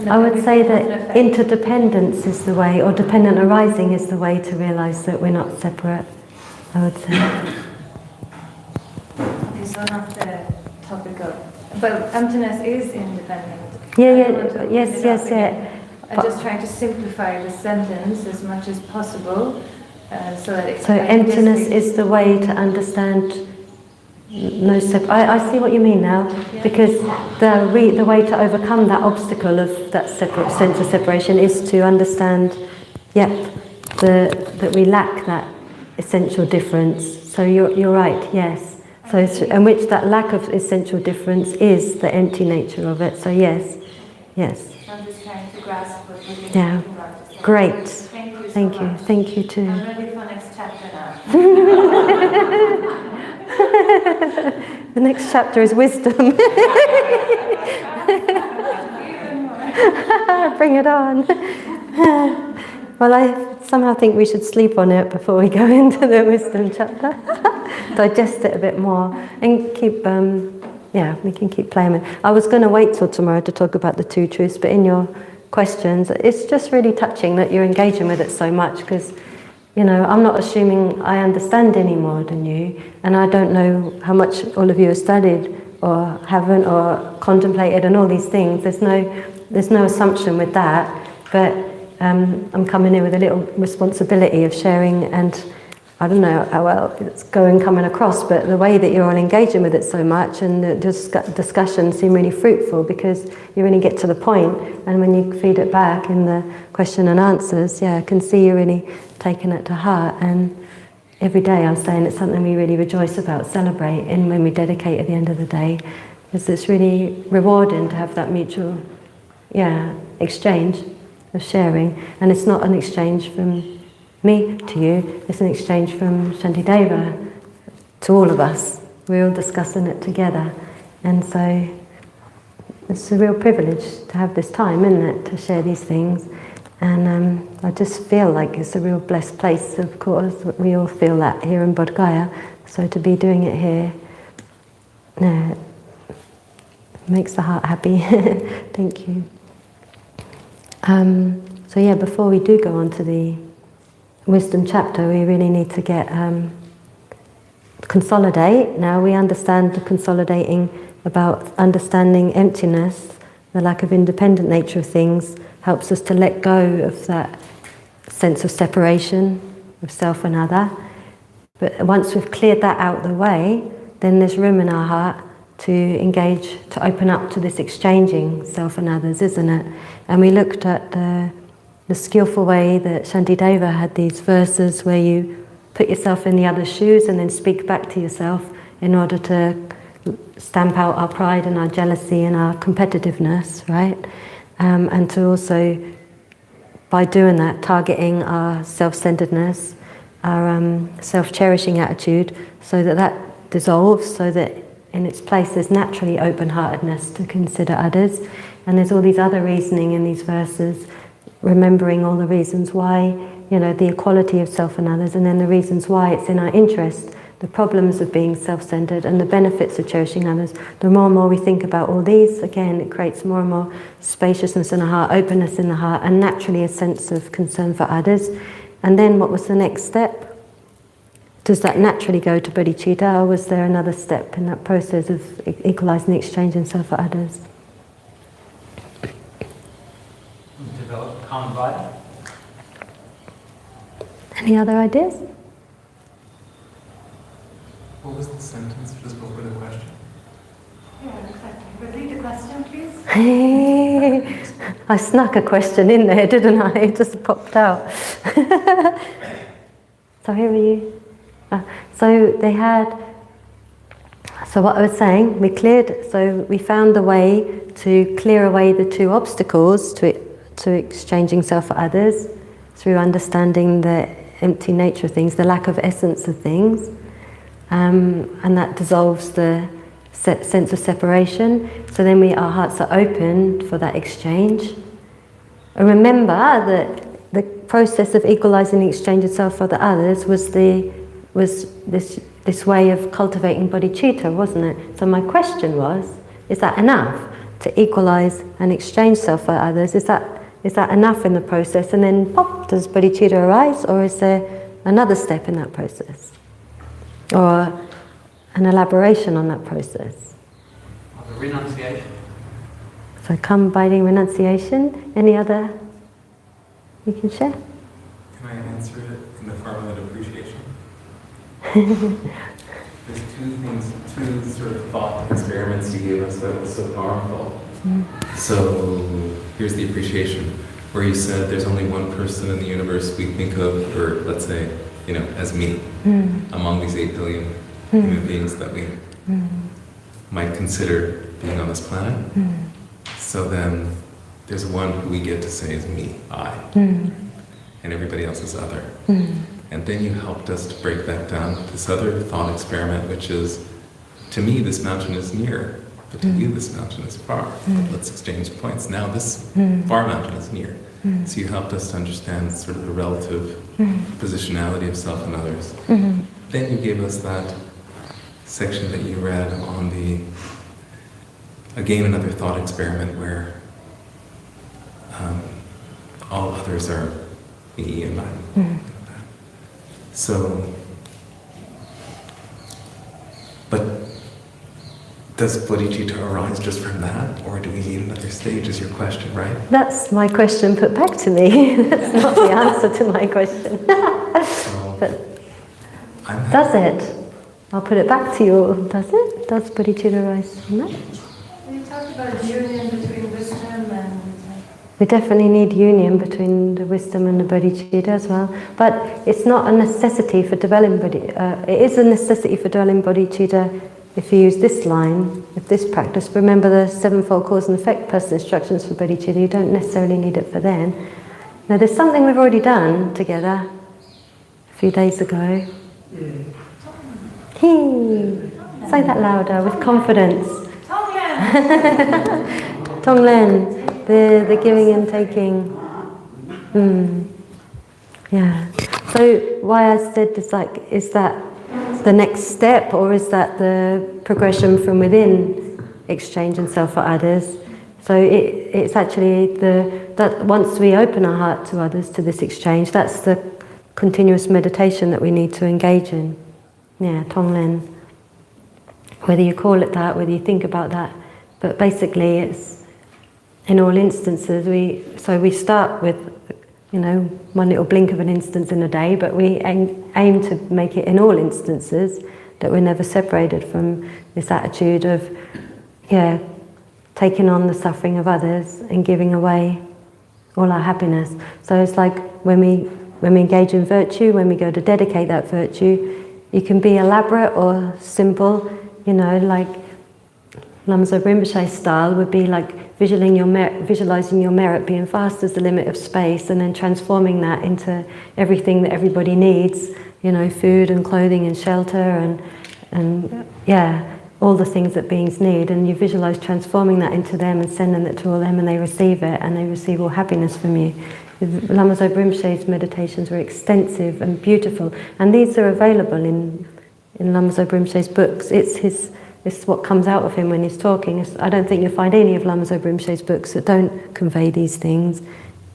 I would say that interdependence is the way, or dependent arising is the way to realize that we're not separate, I would say. Okay, so not the topic of, but emptiness is independent. Yeah. I'm just trying to simplify the sentence as much as possible, so that it. So emptiness is the way to understand. I see what you mean now, because the way to overcome that obstacle of that sense of separation is to understand, that we lack that essential difference. So you're right, yes. So and which that lack of essential difference is the empty nature of it. So yes. I'm just trying to grasp what you're Yeah. talking about. Great. Thank you. Thank you too. I'm ready for next chapter now. The next chapter is wisdom. Bring it on. Well, I somehow think we should sleep on it before we go into the wisdom chapter. Digest it a bit more and keep, we can keep playing with it. I was going to wait till tomorrow to talk about the two truths, but in your questions, it's just really touching that you're engaging with it so much, because I'm not assuming I understand any more than you, and I don't know how much all of you have studied or haven't or contemplated and all these things. There's no assumption with that, but I'm coming in with a little responsibility of sharing, and I don't know how well it's coming across, but the way that you're all engaging with it so much and the discussions seem really fruitful, because you really get to the point, and when you feed it back in the question and answers, I can see you really taking it to heart. And every day I'm saying it's something we really rejoice about, celebrate, and when we dedicate at the end of the day, because it's really rewarding to have that mutual exchange of sharing. And it's not an exchange from me to you, it's an exchange from Shantideva to all of us. We're all discussing it together. And so it's a real privilege to have this time, isn't it, to share these things. And I just feel like it's a real blessed place, of course. We all feel that here in Bodhgaya. So to be doing it here, makes the heart happy. Thank you. Before we do go on to the wisdom chapter, we really need to get consolidate. Now we understand the consolidating about understanding emptiness, the lack of independent nature of things, helps us to let go of that sense of separation of self and other. But once we've cleared that out of the way, then there's room in our heart to engage, to open up to this exchanging self and others, isn't it? And we looked at the skillful way that Shantideva had these verses where you put yourself in the other's shoes and then speak back to yourself in order to stamp out our pride and our jealousy and our competitiveness, right? And to also, by doing that, targeting our self-centeredness, our self-cherishing attitude, so that dissolves, so that in its place there's naturally open-heartedness to consider others. And there's all these other reasoning in these verses, remembering all the reasons why, the equality of self and others, and then the reasons why it's in our interest, the problems of being self-centered and the benefits of cherishing others. The more and more we think about all these, again, it creates more and more spaciousness in the heart, openness in the heart, and naturally a sense of concern for others. And then what was the next step? does that naturally go to bodhicitta, or was there another step in that process of equalizing the exchange in self for others? Develop calm body. Any other ideas? What was the sentence just before the question? Yeah, exactly. Repeat the question, please. I snuck a question in there, didn't I? It just popped out. So here are you. So what I was saying, we found the way to clear away the two obstacles to exchanging self for others through understanding the empty nature of things, the lack of essence of things, and that dissolves the sense of separation. So then our hearts are open for that exchange. And remember that the process of equalizing the exchange of self for the others was this way of cultivating bodhicitta, wasn't it? So my question was, is that enough to equalize and exchange self for others? Is that enough in the process? And then pop, does bodhicitta arise, or is there another step in that process? Or an elaboration on that process? Of a renunciation. So come abiding renunciation. Any other you can share? Can I answer it in the form of an appreciation? There's two sort of thought experiments you gave us that was so powerful. So here's the appreciation, where you said there's only one person in the universe we think of, or let's say, as me, among these 8 billion human beings that we might consider being on this planet. So then there's one who we get to say is me, I, and everybody else is other. And then you helped us to break that down to this other thought experiment, which is, to me this mountain is near, but to you this mountain is far. Let's exchange points. Now this far mountain is near. So you helped us to understand sort of the relative positionality of self and others. Then you gave us that section that you read on again another thought experiment where all others are me and mine. So, but does bodhicitta arise just from that, or do we need another stage, is your question, right? That's my question put back to me. That's not the answer to my question. But does it? I'll put it back to you. Does it? Does bodhicitta arise from that? You talked about union between wisdom and... We definitely need union between the wisdom and the bodhicitta as well. But it's not a necessity for developing bodhicitta. It is a necessity for developing bodhicitta if you use this line, if this practice. Remember the sevenfold cause and effect person instructions for bodhicitta. You don't necessarily need it for then. Now there's something we've already done together a few days ago. Say that louder with confidence. Tonglen. The giving and taking. Yeah. So why I said it's like, is that the next step, or is that the progression from within exchange and self for others? So it's actually that once we open our heart to others, to this exchange, that's the continuous meditation that we need to engage in. Yeah, Tonglen. Whether you call it that, whether you think about that, but basically it's, in all instances, we start with, one little blink of an instance in a day, but we aim to make it in all instances that we're never separated from this attitude of, taking on the suffering of others and giving away all our happiness. So it's like when we engage in virtue, when we go to dedicate that virtue, you can be elaborate or simple, like Lamso Rinpoche style would be like visualizing your merit being vast as the limit of space, and then transforming that into everything that everybody needs, food and clothing and shelter and all the things that beings need, and you visualize transforming that into them and sending it to all them, and they receive it, and they receive all happiness from you. Lama Zopa Rinpoche's meditations were extensive and beautiful, and these are available in Lama Zopa Rinpoche's books. It's what comes out of him when he's talking. I don't think you'll find any of Lama Zopa Rinpoche's books that don't convey these things.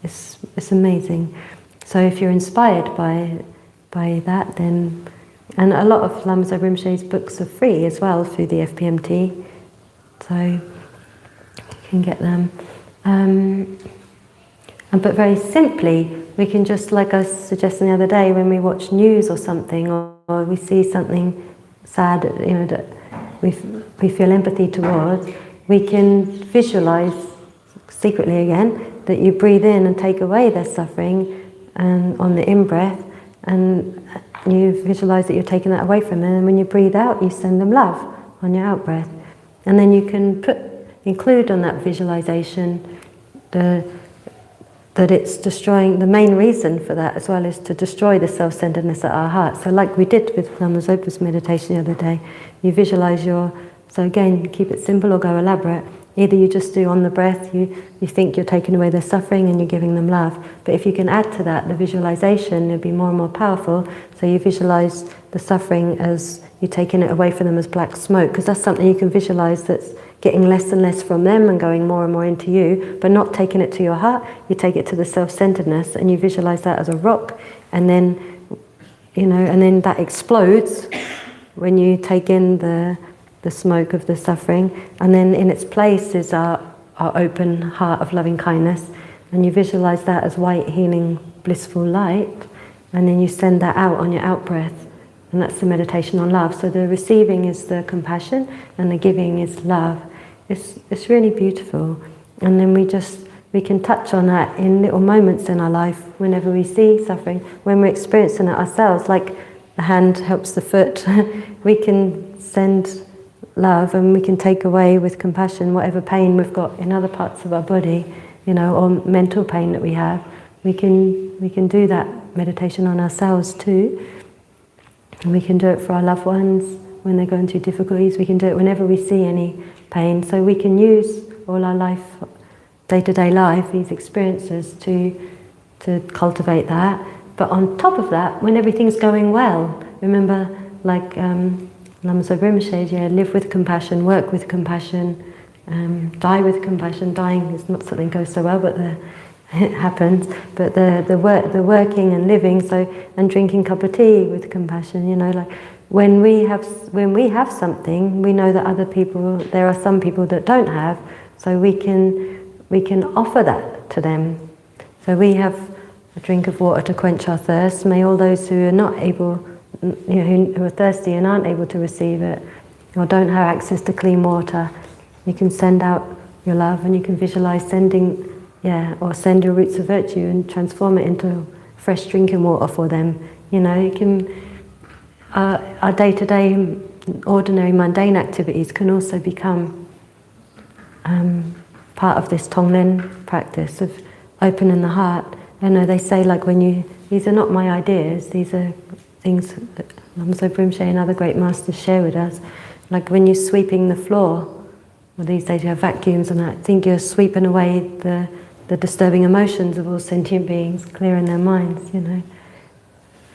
It's amazing. So if you're inspired by that, then And a lot of Lama Zopa Rinpoche's books are free as well through the FPMT, so you can get them. But very simply, we can just, like I was suggesting the other day, when we watch news or something, or we see something sad, that we feel empathy towards, we can visualize secretly again that you breathe in and take away their suffering, and on the in-breath, and you visualize that you're taking that away from them, and when you breathe out, you send them love on your out-breath. And then you can include on that visualization that it's destroying, the main reason for that as well is to destroy the self-centeredness at our heart. So like we did with Lama Zopa's meditation the other day, you visualize so again, keep it simple or go elaborate. Either you just do on the breath, you think you're taking away their suffering and you're giving them love. But if you can add to that the visualization, it'll be more and more powerful. So you visualize the suffering as you're taking it away from them as black smoke, because that's something you can visualize that's getting less and less from them and going more and more into you, but not taking it to your heart. You take it to the self-centeredness and you visualize that as a rock, and then, and then that explodes when you take in the smoke of the suffering, and then in its place is our open heart of loving kindness, and you visualize that as white, healing, blissful light, and then you send that out on your out-breath, and that's the meditation on love. So the receiving is the compassion, and the giving is love. It's really beautiful, and then we can touch on that in little moments in our life whenever we see suffering, when we're experiencing it ourselves, like the hand helps the foot. We can send love, and we can take away with compassion whatever pain we've got in other parts of our body, or mental pain that we have. We can do that meditation on ourselves too, and we can do it for our loved ones when they're going through difficulties. We can do it whenever we see any pain. So we can use all our life, day-to-day life, these experiences to cultivate that. But on top of that, when everything's going well, remember, like Lama Zopa Rinpoche, live with compassion, work with compassion, die with compassion. Dying is not something that goes so well, but it happens. But the working and living, and drinking a cup of tea with compassion. Like when we have something, we know that there are some people that don't have, so we can offer that to them. So we have a drink of water to quench our thirst. May all those who are not able, who are thirsty and aren't able to receive it, or don't have access to clean water, you can send out your love, and you can visualize sending, or send your roots of virtue and transform it into fresh drinking water for them. You can, our day-to-day, ordinary, mundane activities can also become part of this Tonglen practice of opening the heart. They say, like, these are not my ideas, these are things that Lama Zopa Rinpoche and other great masters share with us. Like when you're sweeping the floor, well, these days you have vacuums, and I think you're sweeping away the disturbing emotions of all sentient beings, clearing their minds,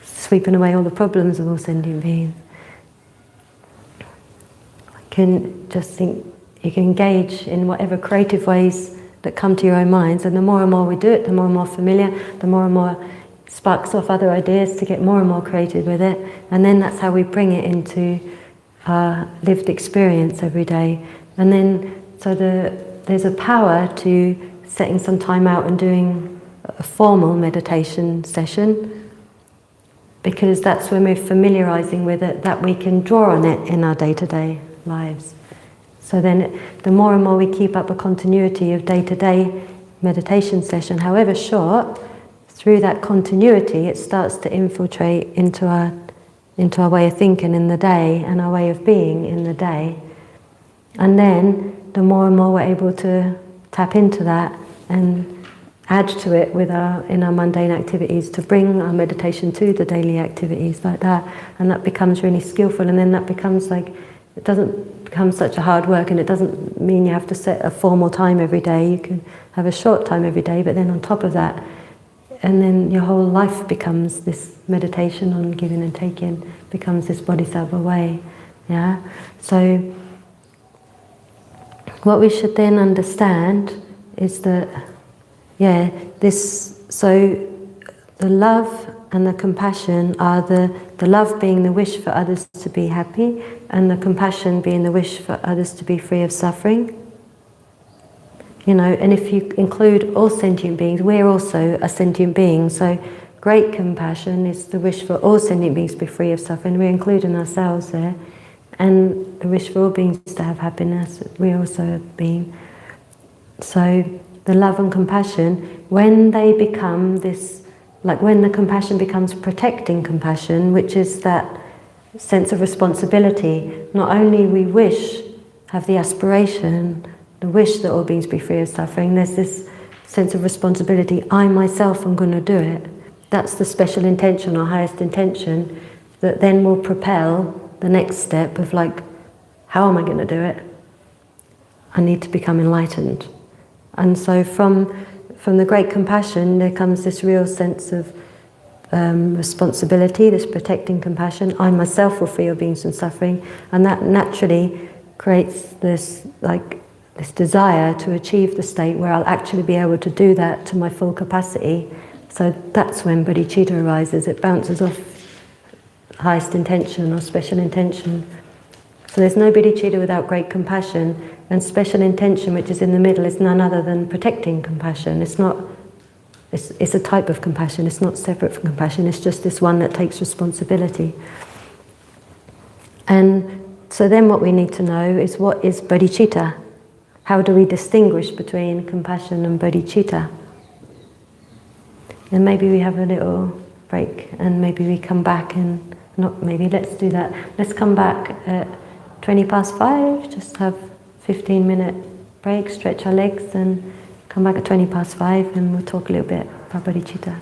sweeping away all the problems of all sentient beings. I can just think you can engage in whatever creative ways that come to your own minds, and the more and more we do it, the more and more familiar, the more and more sparks off other ideas to get more and more creative with it, and then that's how we bring it into our lived experience every day. And then, there's a power to setting some time out and doing a formal meditation session, because that's when we're familiarizing with it, that we can draw on it in our day-to-day lives. So then the more and more we keep up a continuity of day-to-day meditation session, however short, through that continuity it starts to infiltrate into our way of thinking in the day and our way of being in the day. And then the more and more we're able to tap into that and add to it in our mundane activities, to bring our meditation to the daily activities like that, and that becomes really skillful, and then that becomes it doesn't become such a hard work, and it doesn't mean you have to set a formal time every day. You can have a short time every day, but then on top of that, and then your whole life becomes this meditation on giving and taking, becomes this Bodhisattva way. So what we should then understand is that, the love and the compassion are the love being the wish for others to be happy, and the compassion being the wish for others to be free of suffering. You know, and if you include all sentient beings, we're also a sentient being, so great compassion is the wish for all sentient beings to be free of suffering. We're including ourselves there. And the wish for all beings to have happiness, we're also a being. So the love and compassion, when they become this, like when the compassion becomes protecting compassion, which is that sense of responsibility, not only we wish, have the aspiration, the wish that all beings be free of suffering, there's this sense of responsibility, I myself am going to do it. That's the special intention or highest intention that then will propel the next step of like, how am I going to do it? I need to become enlightened. And so from the great compassion, there comes this real sense of responsibility, this protecting compassion. I myself will free all beings from suffering, and that naturally creates this desire to achieve the state where I'll actually be able to do that to my full capacity. So that's when bodhicitta arises. It bounces off highest intention or special intention. So there's no bodhicitta without great compassion, and special intention, which is in the middle, is none other than protecting compassion. It's a type of compassion, it's not separate from compassion, it's just this one that takes responsibility. And so then what we need to know is, what is bodhicitta? How do we distinguish between compassion and bodhicitta? And maybe we have a little break, and maybe we come back and, not maybe, let's do that. Let's come back at 5:20, just have 15-minute break, stretch our legs, and come back at 5:20, and we'll talk a little bit about bodhicitta.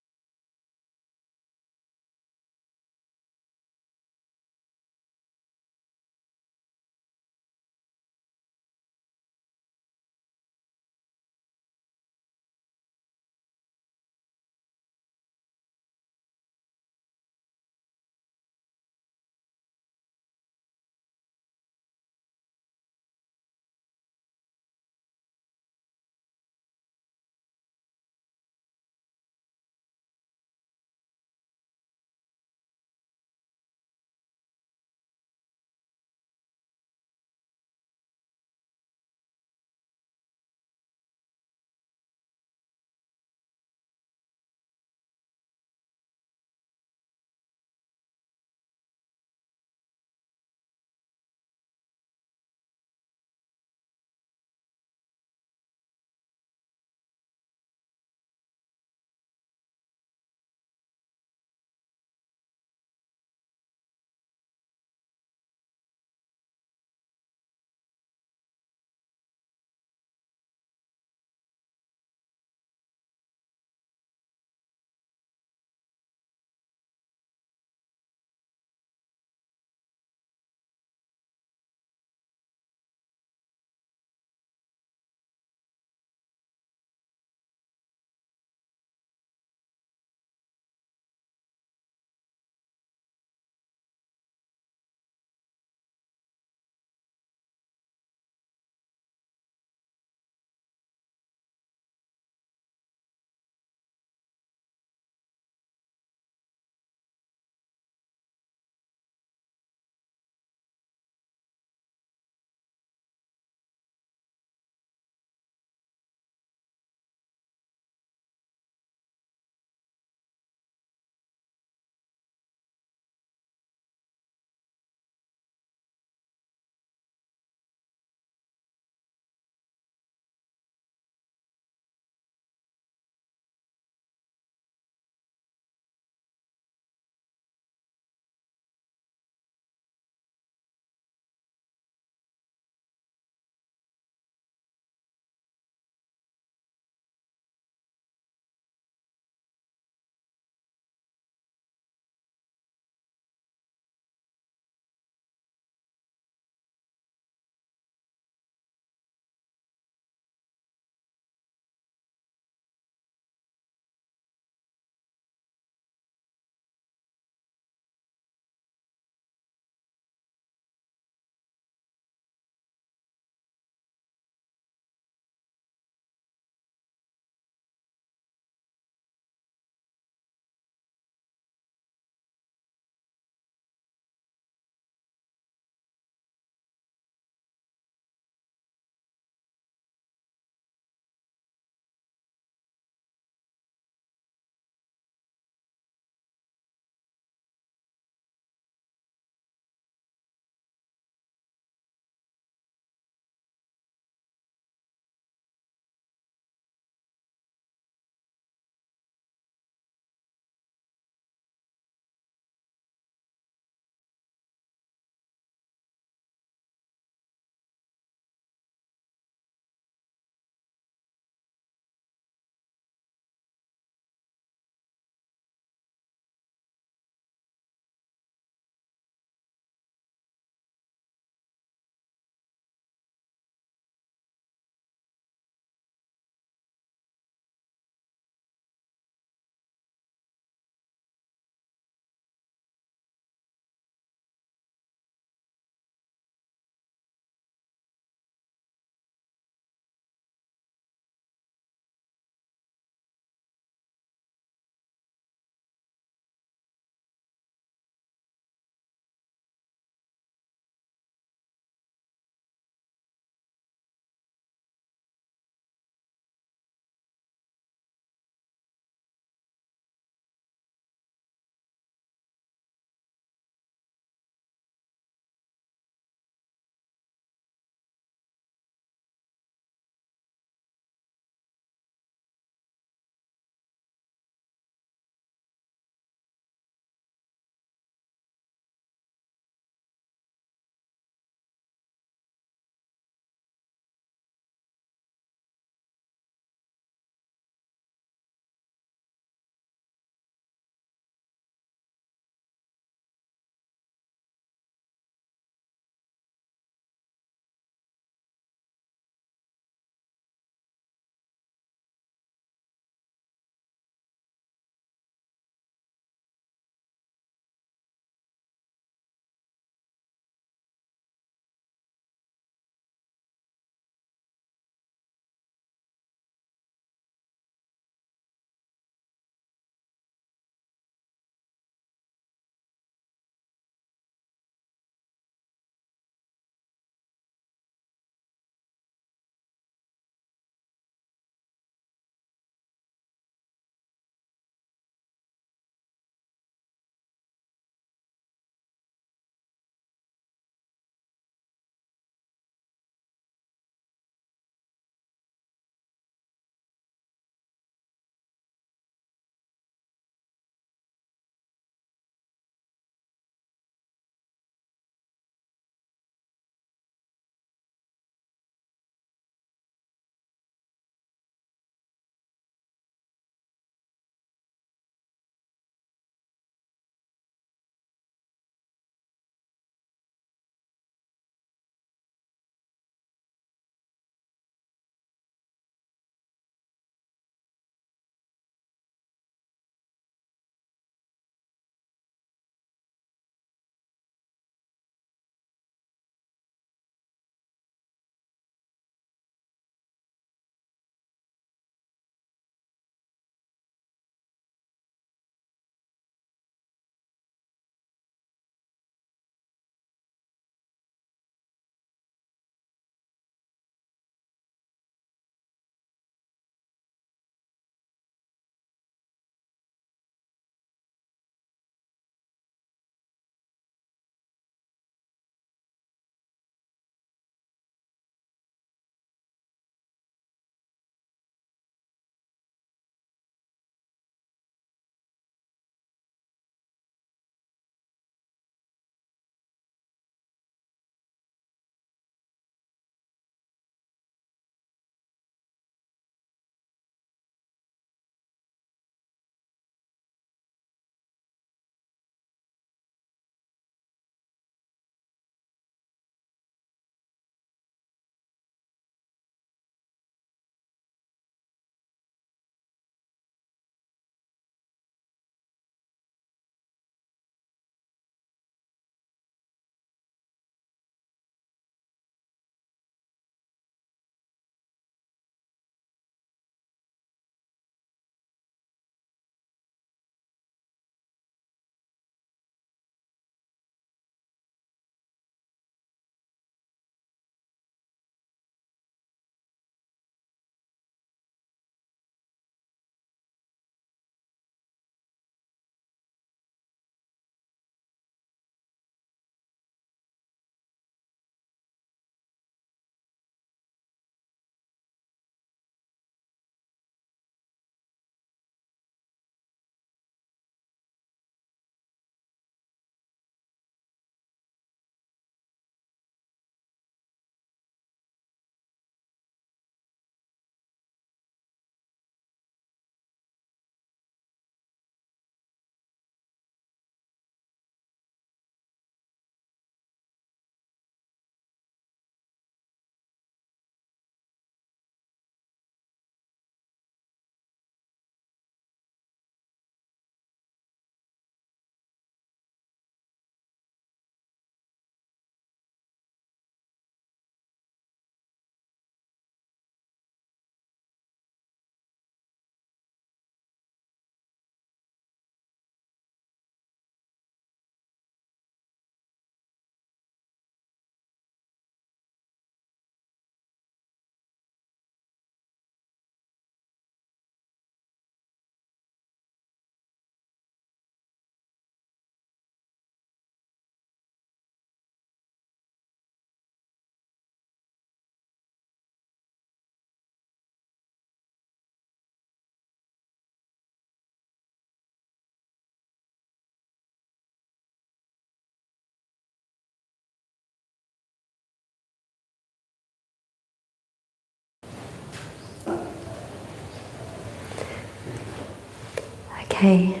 Okay.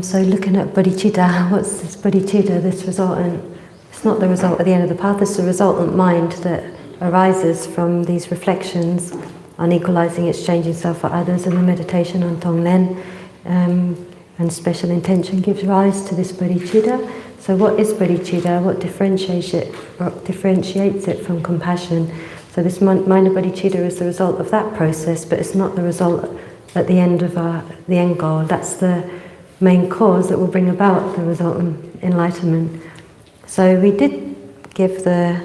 So looking at bodhicitta, what's this bodhicitta, this resultant? It's not the result at the end of the path, it's the resultant mind that arises from these reflections on equalizing, exchanging self for others, and the meditation on Tonglen and special intention gives rise to this bodhicitta. So what is bodhicitta? What differentiates it from compassion? So this mind of bodhicitta is the result of that process, but it's not the result at the end of the end goal. That's the main cause that will bring about the resultant enlightenment. So we did give the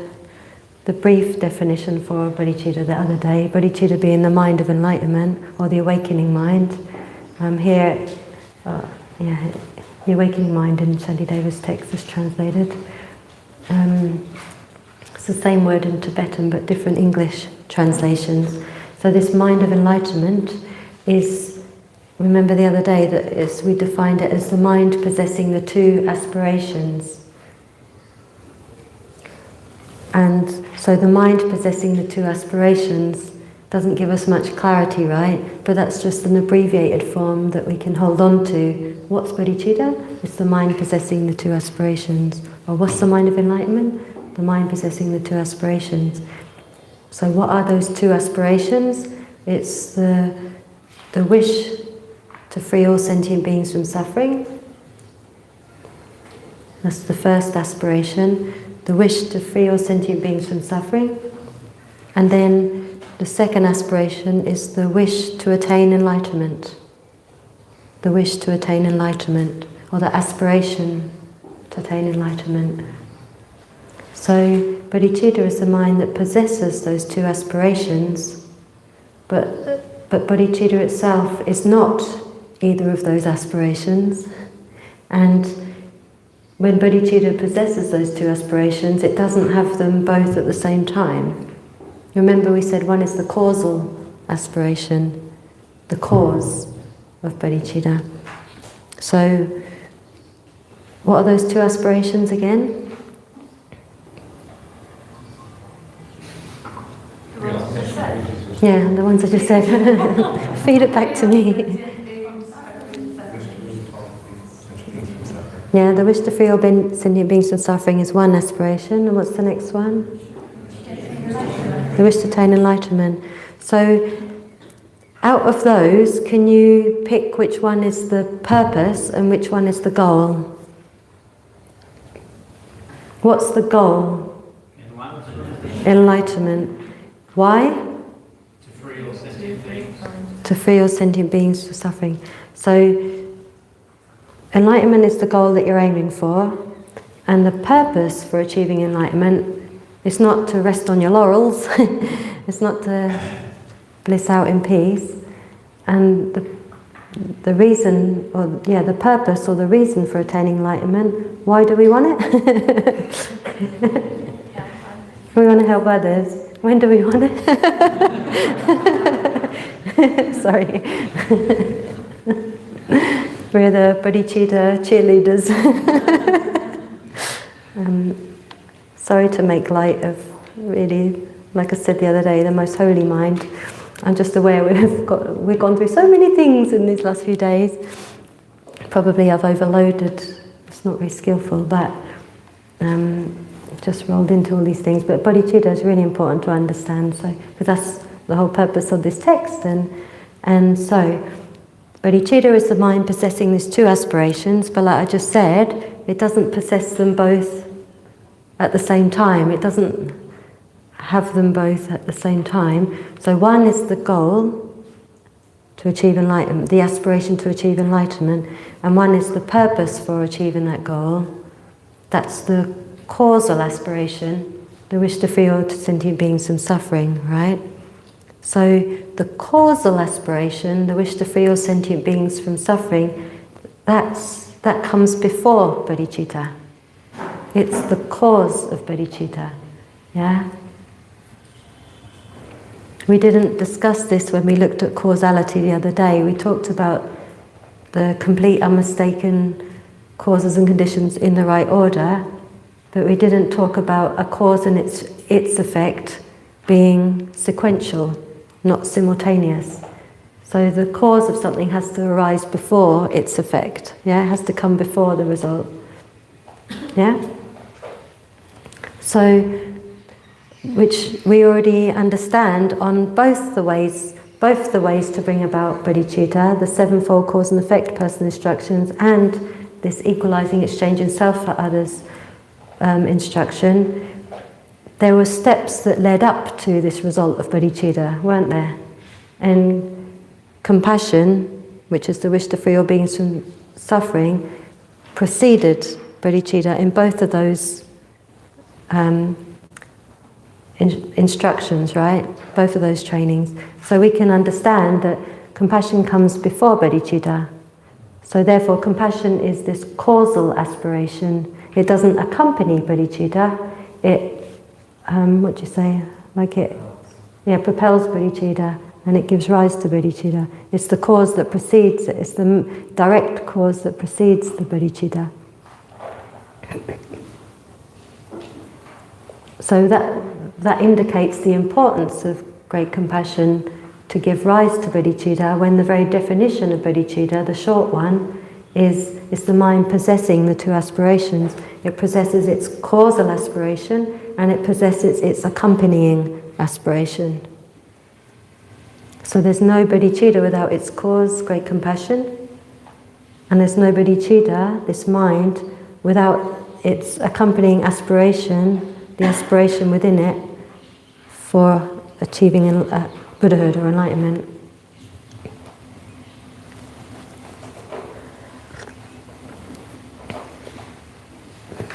brief definition for bodhicitta the other day, bodhicitta being the mind of enlightenment, or the awakening mind. The awakening mind in Shantideva's text is translated. It's the same word in Tibetan but different English translations. So this mind of enlightenment is, remember the other day that we defined it as the mind possessing the two aspirations. And so the mind possessing the two aspirations doesn't give us much clarity, right? But that's just an abbreviated form that we can hold on to. What's bodhicitta? It's the mind possessing the two aspirations. Or what's the mind of enlightenment? The mind possessing the two aspirations. So what are those two aspirations? It's the wish to free all sentient beings from suffering. That's the first aspiration. The wish to free all sentient beings from suffering. And then the second aspiration is the wish to attain enlightenment. The wish to attain enlightenment, or the aspiration to attain enlightenment. So bodhicitta is the mind that possesses those two aspirations, but bodhicitta itself is not either of those aspirations. And when bodhicitta possesses those two aspirations, it doesn't have them both at the same time. Remember we said one is the causal aspiration, the cause of bodhicitta. So, what are those two aspirations again? Yeah, the ones I just said. Feed it back to me. Yeah, the wish to free all sentient beings from suffering is one aspiration. And what's the next one? The wish to attain enlightenment. So, out of those, can you pick which one is the purpose and which one is the goal? What's the goal? Enlightenment. Why? To free all sentient beings. To free all sentient beings from suffering. So, enlightenment is the goal that you're aiming for, and the purpose for achieving enlightenment is not to rest on your laurels, it's not to bliss out in peace, and the reason, or the purpose or the reason for attaining enlightenment, why do we want it? We want to help others. When do we want it? Sorry. We're the bodhicitta cheerleaders. Sorry to make light of, really, like I said the other day, the most holy mind. I'm just aware we've gone through so many things in these last few days. Probably I've overloaded. It's not very skillful, but just rolled into all these things. But bodhicitta is really important to understand, so because that's the whole purpose of this text, and so. Bodhicitta is the mind possessing these two aspirations, but like I just said, it doesn't possess them both at the same time. It doesn't have them both at the same time. So one is the goal to achieve enlightenment, the aspiration to achieve enlightenment, and one is the purpose for achieving that goal. That's the causal aspiration, the wish to free all sentient beings from suffering, right? So the causal aspiration, the wish to free all sentient beings from suffering, that comes before bodhicitta. It's the cause of bodhicitta. Yeah? We didn't discuss this when we looked at causality the other day. We talked about the complete unmistaken causes and conditions in the right order, but we didn't talk about a cause and its effect being sequential. not simultaneous. So the cause of something has to arise before its effect. Yeah, it has to come before the result. Yeah? So, which we already understand on both the ways to bring about bodhicitta, the sevenfold cause and effect personal instructions, and this equalizing exchange in self for others instruction. There were steps that led up to this result of bodhicitta, weren't there? And compassion, which is the wish to free all beings from suffering, preceded bodhicitta in both of those instructions, right? Both of those trainings. So we can understand that compassion comes before bodhicitta. So therefore compassion is this causal aspiration. It doesn't accompany bodhicitta. It, what do you say? Like it, yeah, propels bodhicitta and it gives rise to bodhicitta. It's the cause that precedes it. It's the direct cause that precedes the bodhicitta. So that indicates the importance of great compassion to give rise to bodhicitta, when the very definition of bodhicitta, the short one, is the mind possessing the two aspirations. It possesses its causal aspiration and it possesses its accompanying aspiration. So there's no bodhicitta without its cause, great compassion, and there's no bodhicitta, this mind, without its accompanying aspiration, the aspiration within it for achieving Buddhahood or enlightenment.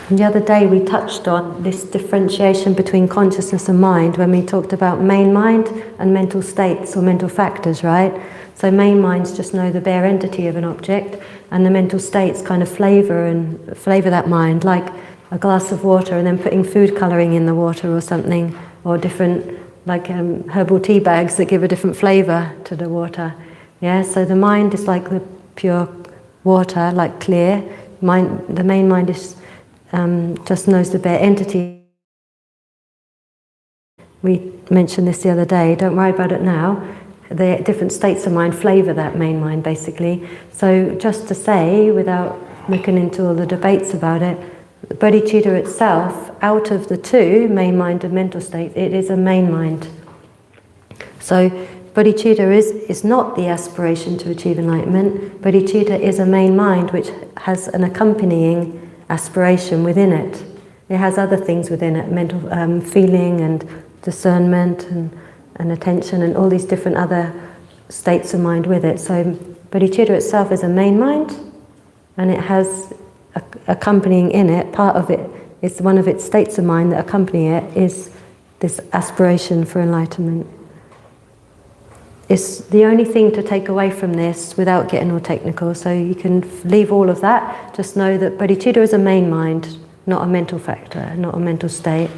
And the other day we touched on this differentiation between consciousness and mind when we talked about main mind and mental states or mental factors, right? So main minds just know the bare entity of an object, and the mental states kind of flavour that mind, like a glass of water and then putting food colouring in the water or something, or different like herbal tea bags that give a different flavour to the water. Yeah, so the mind is like the pure water, like clear. The main mind is just knows the bare entity. We mentioned this the other day, don't worry about it now. The different states of mind flavour that main mind, basically. So just to say, without looking into all the debates about it, bodhicitta itself, out of the two, main mind and mental state, it is a main mind. So bodhicitta is not the aspiration to achieve enlightenment. Bodhicitta is a main mind which has an accompanying aspiration within it. It has other things within it, mental feeling and discernment and attention and all these different other states of mind with it. So bodhicitta itself is a main mind, and it has accompanying in it, part of it, it's one of its states of mind that accompany it, is this aspiration for enlightenment. It's the only thing to take away from this without getting all technical, so you can leave all of that. Just know that bodhicitta is a main mind, not a mental factor, not a mental state.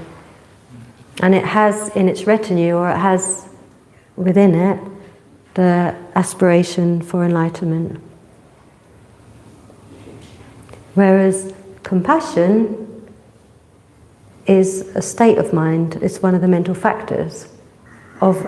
And it has in its retinue, or it has within it, the aspiration for enlightenment. Whereas compassion is a state of mind, it's one of the mental factors of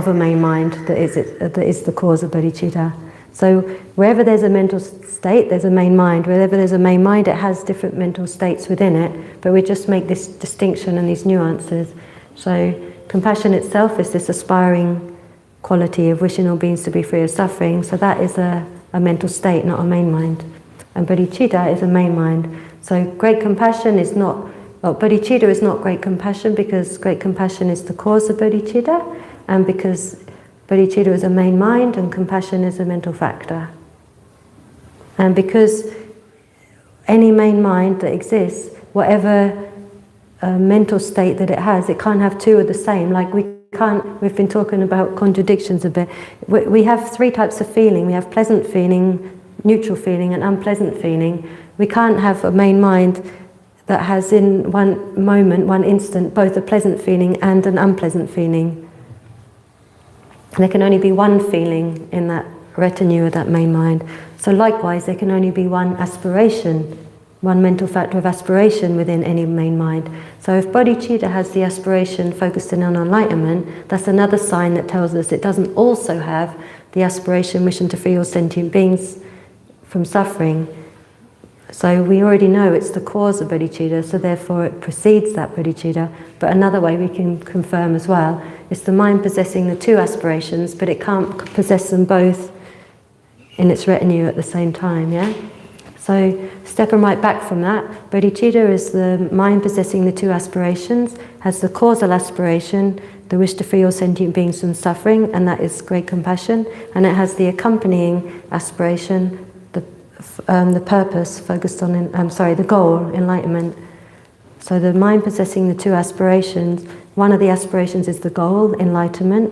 a main mind that is the cause of bodhicitta. So wherever there's a mental state, there's a main mind. Wherever there's a main mind, it has different mental states within it, but we just make this distinction and these nuances. So compassion itself is this aspiring quality of wishing all beings to be free of suffering, so that is a mental state, not a main mind. And bodhicitta is a main mind. So great compassion is not, bodhicitta is not great compassion, because great compassion is the cause of bodhicitta, and because bodhicitta is a main mind and compassion is a mental factor. And because any main mind that exists, whatever mental state that it has, it can't have two of the same. Like we've been talking about contradictions a bit. We have three types of feeling. We have pleasant feeling, neutral feeling and unpleasant feeling. We can't have a main mind that has in one moment, one instant, both a pleasant feeling and an unpleasant feeling. There can only be one feeling in that retinue of that main mind. So likewise, there can only be one aspiration one mental factor of aspiration within any main mind. So if bodhicitta has the aspiration focused in on enlightenment, that's another sign that tells us it doesn't also have the aspiration wishing to free all sentient beings from suffering. So we already know it's the cause of bodhicitta, so therefore it precedes that bodhicitta. But another way we can confirm as well, it's the mind possessing the two aspirations, but it can't possess them both in its retinue at the same time, yeah? So stepping right back from that, bodhicitta is the mind possessing the two aspirations, has the causal aspiration, the wish to free all sentient beings from suffering, and that is great compassion, and it has the accompanying aspiration, the purpose focused on, the goal, enlightenment. So the mind possessing the two aspirations, one of the aspirations is the goal, enlightenment,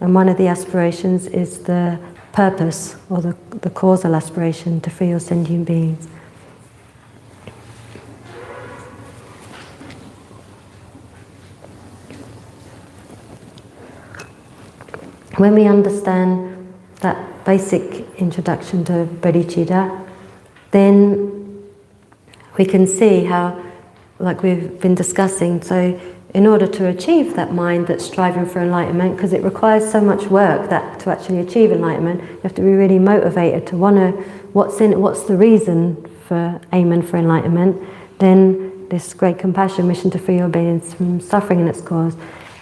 and one of the aspirations is the purpose, or the causal aspiration to free all sentient beings. When we understand that basic introduction to bodhicitta, then we can see how, like we've been discussing, so in order to achieve that mind that's striving for enlightenment, because it requires so much work that to actually achieve enlightenment, you have to be really motivated to want to, what's the reason for aiming for enlightenment, then this great compassion, wishing to free all beings from suffering and its cause.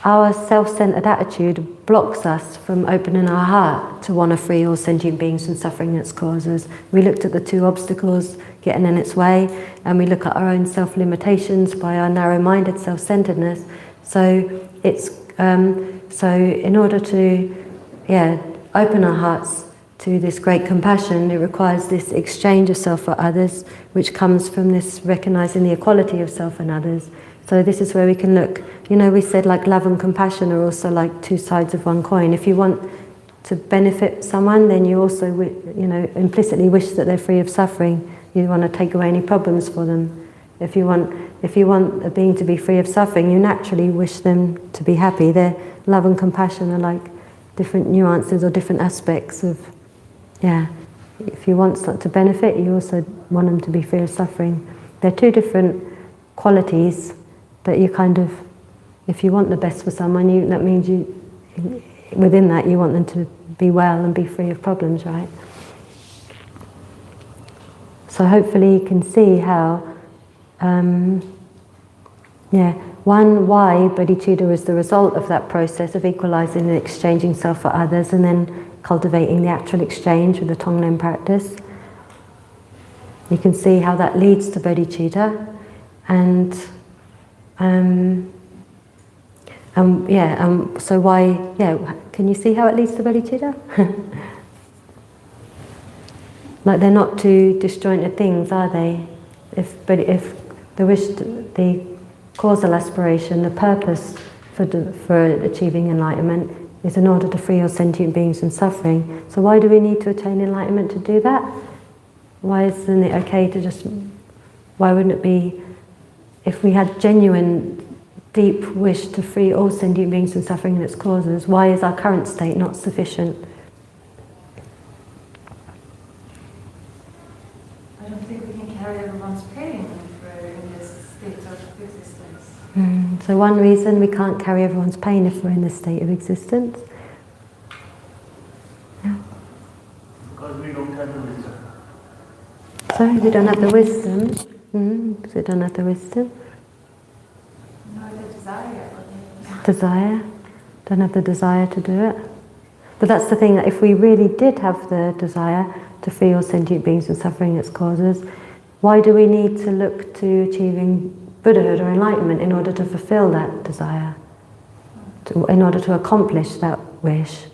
Our self-centered attitude blocks us from opening our heart to want to free all sentient beings from suffering and its causes. We looked at the two obstacles getting in its way, and we look at our own self-limitations by our narrow-minded self-centeredness. So it's so in order to open our hearts to this great compassion, it requires this exchange of self for others, which comes from this recognizing the equality of self and others. So this is where we can look. You know, we said like love and compassion are also like two sides of one coin. If you want to benefit someone, then you also, implicitly wish that they're free of suffering. You want to take away any problems for them. If you want a being to be free of suffering, you naturally wish them to be happy. Love and compassion are like different nuances or different aspects of, if you want to benefit, you also want them to be free of suffering. They're two different qualities. But you kind of, if you want the best for someone, that means within that you want them to be well and be free of problems, right? So hopefully you can see how, why bodhicitta is the result of that process of equalizing and exchanging self for others, and then cultivating the actual exchange with the Tonglen practice. You can see how that leads to bodhicitta, and so why, can you see how it leads to bodhicitta? Like they're not two disjointed things, are they? If the wish, the causal aspiration, the purpose for achieving enlightenment is in order to free all sentient beings from suffering. So why do we need to attain enlightenment to do that? Why isn't it okay to why wouldn't it be, if we had genuine, deep wish to free all sentient beings from suffering and its causes, why is our current state not sufficient? I don't think we can carry everyone's pain if we're in this state of existence. So one reason we can't carry everyone's pain if we're in this state of existence. Because we don't have the wisdom. Sorry, we don't have the wisdom. Because we don't have the wisdom. No, the desire. Desire. Don't have the desire to do it. But that's the thing, that if we really did have the desire to free all sentient beings from suffering its causes, why do we need to look to achieving Buddhahood or enlightenment in order to fulfill that desire? In order to accomplish that wish?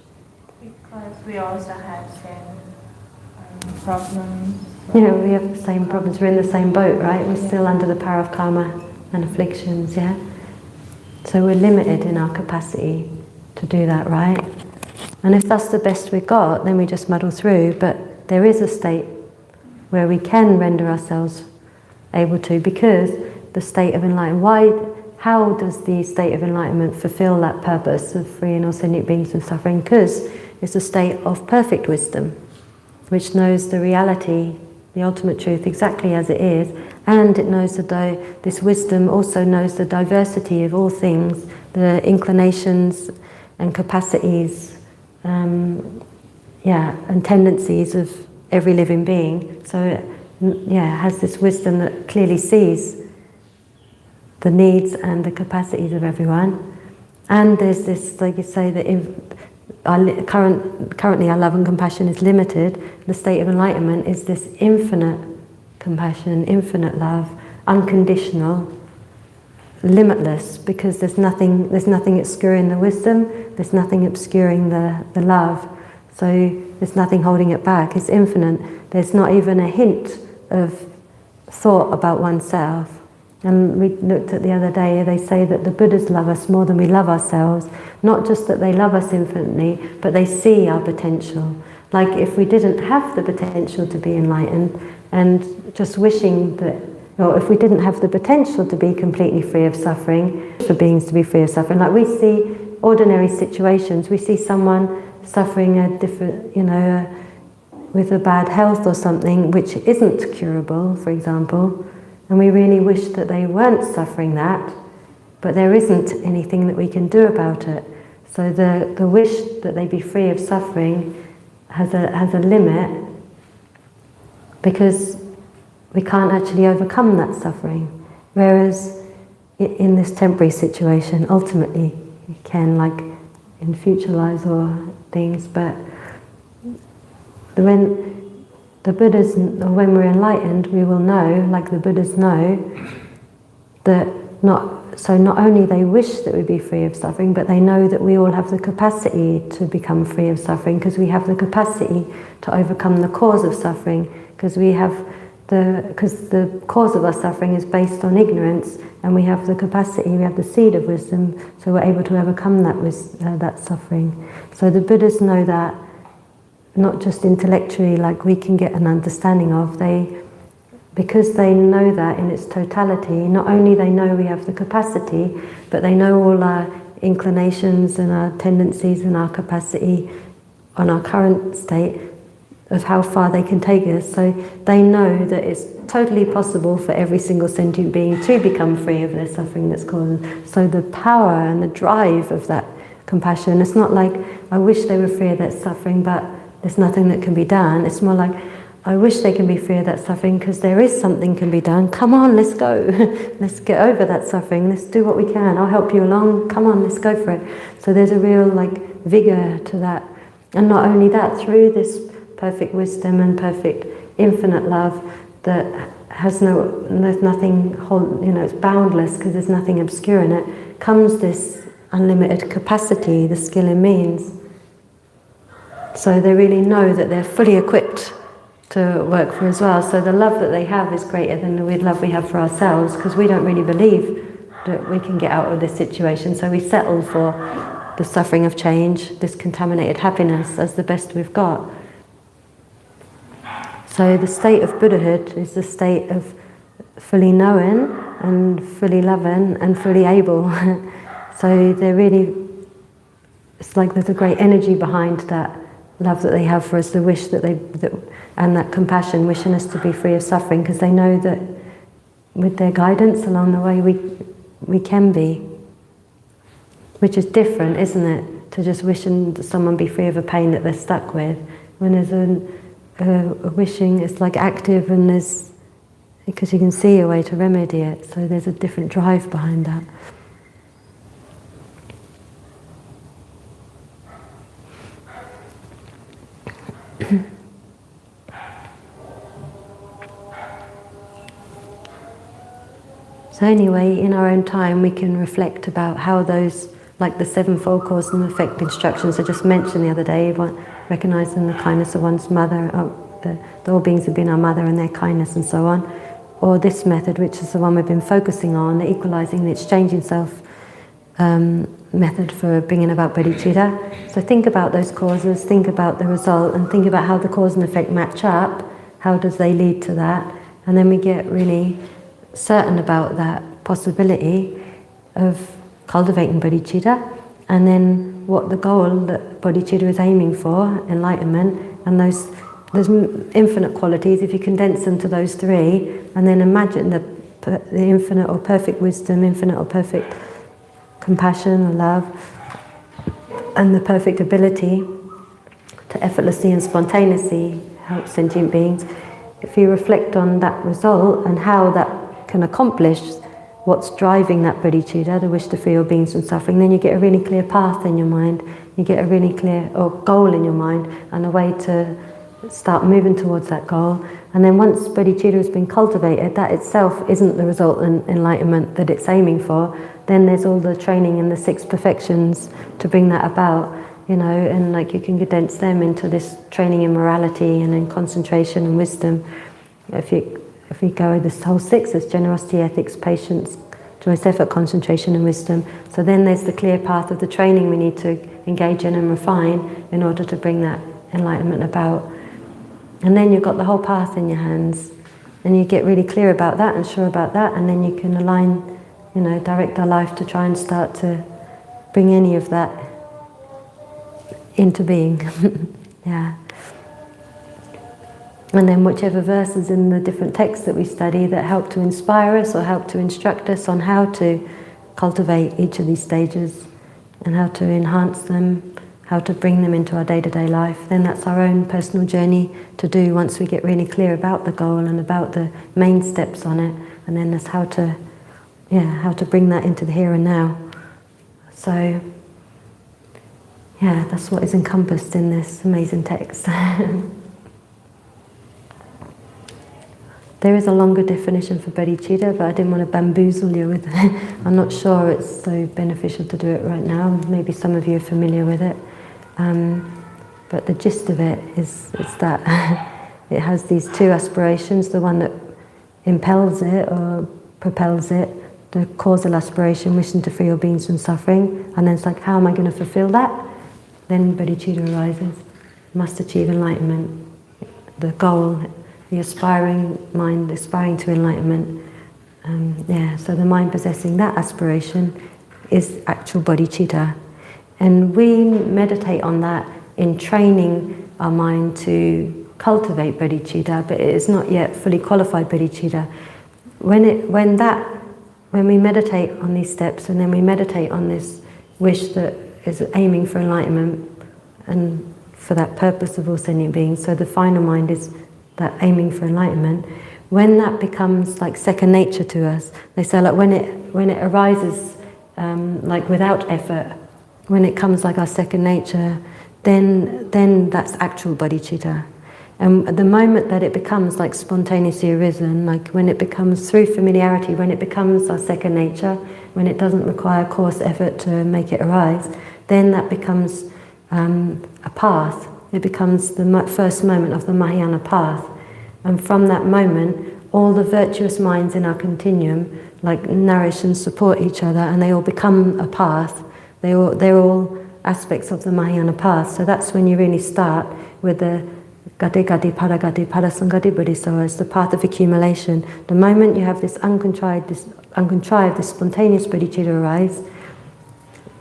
Because we also have same problems. We have the same problems. We're in the same boat, right? We're still under the power of karma and afflictions, yeah? So we're limited in our capacity to do that, right? And if that's the best we got, then we just muddle through. But there is a state where we can render ourselves able to, because the state of enlightenment, how does the state of enlightenment fulfill that purpose of freeing all sentient beings from suffering? Because it's a state of perfect wisdom, which knows the reality the ultimate truth exactly as it is, and it knows this wisdom also knows the diversity of all things, the inclinations and capacities, and tendencies of every living being. So it has this wisdom that clearly sees the needs and the capacities of everyone. And there's this, like you say, that currently our love and compassion is limited. The state of enlightenment is this infinite compassion, infinite love, unconditional, limitless, because there's nothing obscuring the wisdom, there's nothing obscuring the love. So there's nothing holding it back. It's infinite. There's not even a hint of thought about oneself. And we looked at the other day, they say that the Buddhas love us more than we love ourselves. Not just that they love us infinitely, but they see our potential. Like if we didn't have the potential to be enlightened, and just wishing that, or if we didn't have the potential to be completely free of suffering, for beings to be free of suffering, like we see ordinary situations, we see someone suffering a different, with a bad health or something which isn't curable, for example, and we really wish that they weren't suffering that, but there isn't anything that we can do about it. So the wish that they be free of suffering has a limit, because we can't actually overcome that suffering. Whereas in this temporary situation, ultimately you can, like in future lives or things, but when the Buddhas, or when we're enlightened, we will know, like the Buddhas know, that not only they wish that we be free of suffering, but they know that we all have the capacity to become free of suffering, because we have the capacity to overcome the cause of suffering, because the cause of our suffering is based on ignorance, and we have the capacity, we have the seed of wisdom, so we're able to overcome that suffering. So the Buddhas know that, not just intellectually, like we can get an understanding of, because they know that in its totality, not only they know we have the capacity, but they know all our inclinations and our tendencies and our capacity on our current state of how far they can take us. So they know that it's totally possible for every single sentient being to become free of their suffering that's caused. So the power and the drive of that compassion, it's not like, I wish they were free of that suffering, but there's nothing that can be done. It's more like, I wish they can be free of that suffering because there is something can be done. Come on, let's go. Let's get over that suffering. Let's do what we can. I'll help you along. Come on, let's go for it. So there's a real vigor to that. And not only that, through this perfect wisdom and perfect infinite love that there's nothing, it's boundless because there's nothing obscure in it, comes this unlimited capacity, the skill and means. So they really know that they're fully equipped to work for as well. So the love that they have is greater than the love we have for ourselves, because we don't really believe that we can get out of this situation. So we settle for the suffering of change, this contaminated happiness as the best we've got. So the state of Buddhahood is the state of fully knowing and fully loving and fully able. So they're really, it's like there's a great energy behind that love that they have for us, the wish and that compassion, wishing us to be free of suffering, because they know that with their guidance along the way we can be. Which is different, isn't it, to just wishing that someone be free of a pain that they're stuck with. When there's a wishing, it's like active, and there's, because you can see a way to remedy it, so there's a different drive behind that. So anyway, in our own time, we can reflect about how those, like the sevenfold cause and effect instructions I just mentioned the other day, recognizing the kindness of one's mother, the all beings have been our mother and their kindness and so on, or this method, which is the one we've been focusing on, the equalizing, the exchanging self method for bringing about bodhicitta. So think about those causes, think about the result, and think about how the cause and effect match up, how does they lead to that, and then we get really certain about that possibility of cultivating bodhicitta, and then what the goal that bodhicitta is aiming for, enlightenment, and those there's infinite qualities. If you condense them to those three, and then imagine the infinite or perfect wisdom, infinite or perfect compassion or love, and the perfect ability to effortlessly and spontaneously help sentient beings. If you reflect on that result and how that can accomplish what's driving that bodhicitta, the wish to free all beings from suffering, then you get a really clear path in your mind. You get a really clear goal in your mind and a way to start moving towards that goal. And then once bodhicitta has been cultivated, that itself isn't the result in enlightenment that it's aiming for. Then there's all the training in the 6 perfections to bring that about, you know, and like you can condense them into this training in morality and in concentration and wisdom. If we go with this whole 6, there's generosity, ethics, patience, choice, effort, concentration and wisdom. So then there's the clear path of the training we need to engage in and refine in order to bring that enlightenment about. And then you've got the whole path in your hands, and you get really clear about that and sure about that, and then you can align, you know, direct our life to try and start to bring any of that into being. Yeah. And then whichever verses in the different texts that we study that help to inspire us or help to instruct us on how to cultivate each of these stages and how to enhance them, how to bring them into our day-to-day life, then that's our own personal journey to do once we get really clear about the goal and about the main steps on it, and then that's how to bring that into the here and now. So, yeah, that's what is encompassed in this amazing text. There is a longer definition for bodhicitta, but I didn't want to bamboozle you with it. I'm not sure it's so beneficial to do it right now. Maybe some of you are familiar with it. But the gist of it is that it has these 2 aspirations, the one that impels it or propels it, the causal aspiration, wishing to free all beings from suffering, and then it's like, how am I going to fulfill that? Then bodhicitta arises, must achieve enlightenment, the goal, the aspiring mind, aspiring to enlightenment. So the mind possessing that aspiration is actual bodhicitta. And we meditate on that in training our mind to cultivate bodhicitta, but it is not yet fully qualified bodhicitta. When we meditate on these steps, and then we meditate on this wish that is aiming for enlightenment and for that purpose of all sentient beings, so the final mind is that aiming for enlightenment, when that becomes like second nature to us, they say like when it arises like without effort, when it comes like our second nature, then that's actual bodhicitta. And at the moment that it becomes like spontaneously arisen, like when it becomes through familiarity, when it becomes our second nature, when it doesn't require coarse effort to make it arise, then that becomes a path. It becomes the first moment of the Mahayana path. And from that moment, all the virtuous minds in our continuum like nourish and support each other, and they all become a path. They're all aspects of the Mahayana path. So that's when you really start with the Gati Gati Paragati Parasangati Bodhisattva, it's the path of accumulation. The moment you have this uncontrived, this spontaneous bodhicitta arise,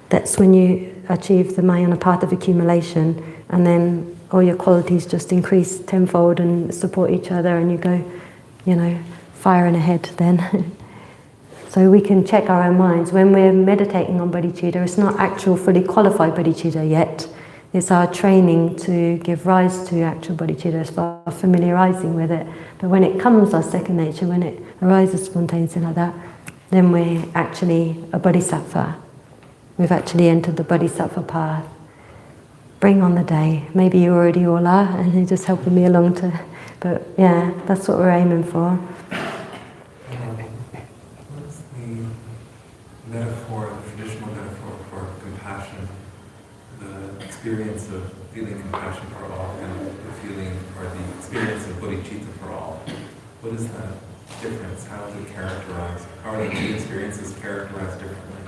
that's when you achieve the Mahayana path of accumulation, and then all your qualities just increase tenfold and support each other, and you go, firing ahead then. So we can check our own minds. When we're meditating on bodhicitta, it's not actual fully qualified bodhicitta yet. It's our training to give rise to actual bodhicitta, it's our familiarizing with it. But when it comes our second nature, when it arises spontaneously like that, then we're actually a bodhisattva. We've actually entered the bodhisattva path. Bring on the day. Maybe you already all are, and you're just helping me along to... But yeah, that's what we're aiming for. What's the metaphor, the traditional metaphor for compassion? The experience of feeling compassion for all and the feeling or the experience of bodhicitta for all. What is that difference? How is it characterized? How are the two experiences characterized differently?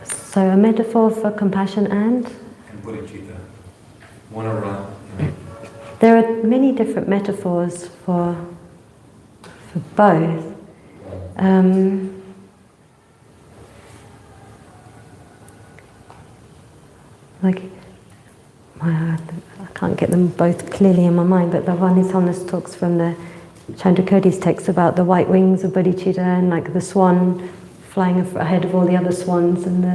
So a metaphor for compassion and bodhicitta. Want to run? There are many different metaphors for both. can't get them both clearly in my mind, but the one His Holiness talks from the Chandrakirti's text about the white wings of bodhicitta and like the swan flying ahead of all the other swans, and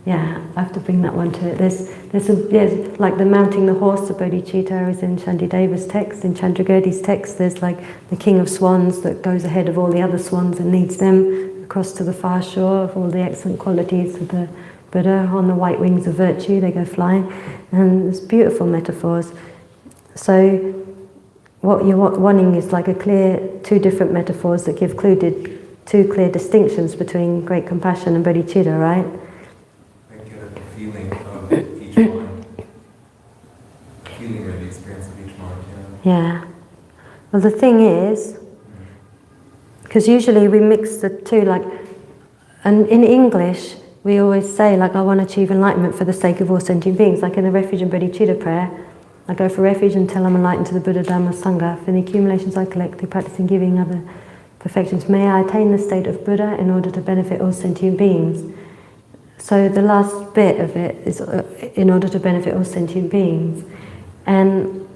I have to bring that one to it. There's like the mounting the horse of bodhicitta is in Shantideva's text. In Chandrakirti's text, there's like the king of swans that goes ahead of all the other swans and leads them across to the far shore of all the excellent qualities of the Buddha on the white wings of virtue. They go flying, and there's beautiful metaphors. So what you're wanting is like two different metaphors that give two clear distinctions between great compassion and bodhicitta, right? I get a feeling of each mind. Feeling or the experience of each mind, Yeah. Well, the thing is, because usually we mix the two, like, and in English, we always say, like, I want to achieve enlightenment for the sake of all sentient beings. Like in the refuge and bodhicitta prayer, I go for refuge until I'm enlightened to the Buddha, Dhamma, Sangha. For the accumulations I collect through practicing giving other perfections, may I attain the state of Buddha in order to benefit all sentient beings. So the last bit of it is in order to benefit all sentient beings. And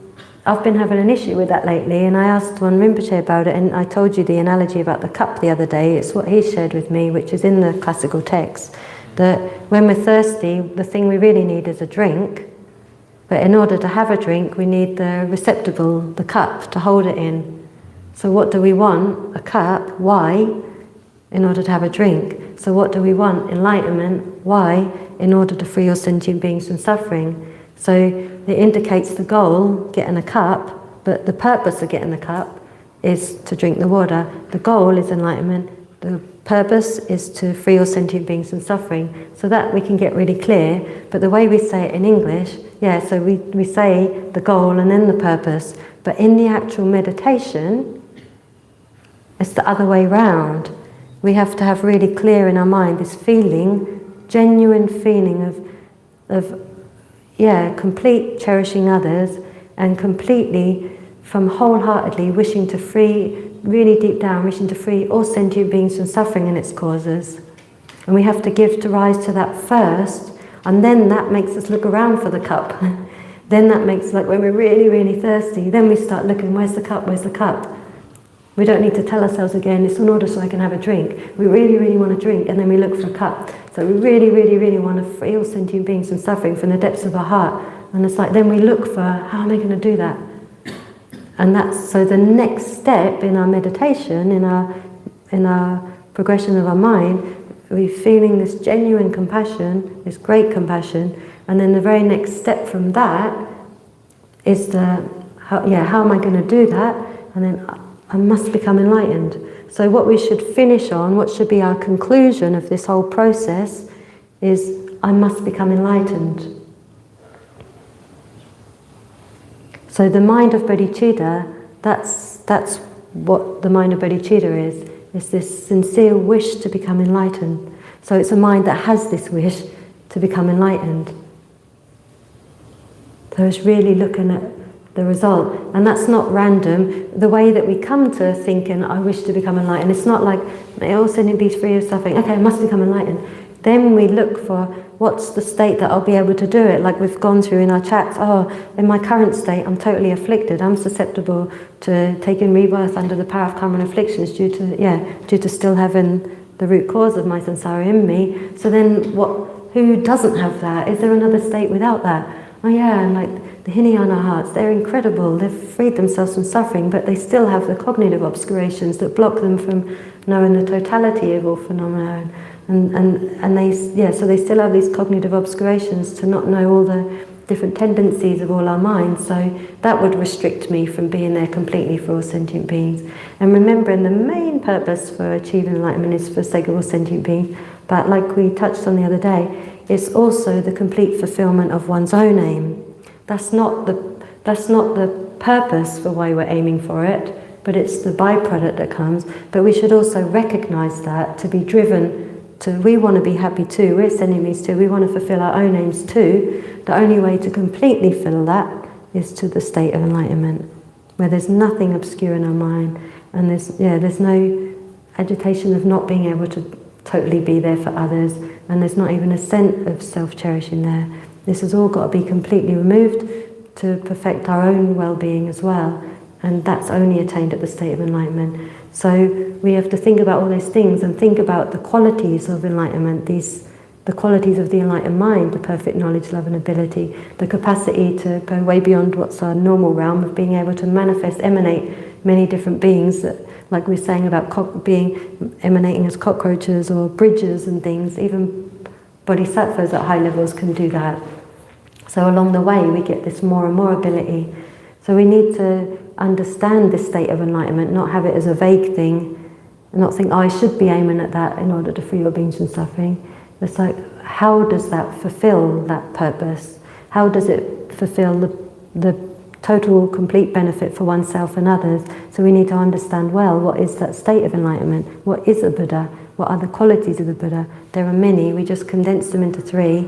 I've been having an issue with that lately, and I asked one Rinpoche about it, and I told you the analogy about the cup the other day. It's what he shared with me, which is in the classical text, that when we're thirsty, the thing we really need is a drink. But in order to have a drink, we need the receptacle, the cup, to hold it in. So what do we want? A cup. Why? In order to have a drink. So what do we want? Enlightenment. Why? In order to free all sentient beings from suffering. So it indicates the goal, getting a cup, but the purpose of getting the cup is to drink the water. The goal is enlightenment. The purpose is to free all sentient beings from suffering. So that we can get really clear. But the way we say it in English, so we say the goal and then the purpose. But in the actual meditation, it's the other way round. We have to have really clear in our mind this feeling, genuine feeling of complete cherishing others and completely, from wholeheartedly wishing to free, really deep down, wishing to free all sentient beings from suffering and its causes. And we have to give to rise to that first, and then that makes us look around for the cup. Then that makes, like when we're really, really thirsty, then we start looking, where's the cup, where's the cup? We don't need to tell ourselves again, it's in order so I can have a drink. We really, really want to drink, and then we look for a cup. So we really, really, really want to free all sentient beings from suffering from the depths of our heart. And it's like, then we look for, how am I going to do that? And that's, so the next step in our meditation, in our progression of our mind, we're feeling this genuine compassion, this great compassion, and then the very next step from that is how am I going to do that? And then I must become enlightened. So what we should finish on, what should be our conclusion of this whole process, is I must become enlightened. So the mind of bodhicitta, that's what the mind of bodhicitta is this sincere wish to become enlightened. So it's a mind that has this wish to become enlightened. So it's really looking at the result. And that's not random. The way that we come to thinking, I wish to become enlightened, it's not like, may all sentient beings free of suffering, okay, I must become enlightened. Then we look for what's the state that I'll be able to do it, like we've gone through in our chats. In my current state, I'm totally afflicted. I'm susceptible to taking rebirth under the power of karma and afflictions due to still having the root cause of my samsara in me. So then who doesn't have that? Is there another state without that? And like the Hinayana hearts, they're incredible. They've freed themselves from suffering, but they still have the cognitive obscurations that block them from knowing the totality of all phenomena. So they still have these cognitive obscurations to not know all the different tendencies of all our minds. So that would restrict me from being there completely for all sentient beings. And remembering the main purpose for achieving enlightenment is for the sake of all sentient beings. But like we touched on the other day, it's also the complete fulfillment of one's own aim. That's not the purpose for why we're aiming for it, but it's the byproduct that comes. But we should also recognize that, to be driven to, we want to be happy too, we're sending these too, we want to fulfill our own aims too. The only way to completely fill that is to the state of enlightenment, where there's nothing obscure in our mind, and there's no agitation of not being able to totally be there for others, and there's not even a scent of self-cherishing there. This has all got to be completely removed to perfect our own well-being as well. And that's only attained at the state of enlightenment. So we have to think about all these things and think about the qualities of enlightenment, the qualities of the enlightened mind, the perfect knowledge, love and ability, the capacity to go way beyond what's our normal realm of being able to manifest, emanate many different beings, that, like we were saying about emanating as cockroaches or bridges and things. Even bodhisattvas at high levels can do that. So along the way we get this more and more ability. So we need to understand this state of enlightenment, not have it as a vague thing, and not think, oh, I should be aiming at that in order to free all beings from suffering. It's like, how does that fulfill that purpose? How does it fulfill the total, complete benefit for oneself and others? So we need to understand well, what is that state of enlightenment? What is a Buddha? What are the qualities of the Buddha? There are many, we just condense them into 3,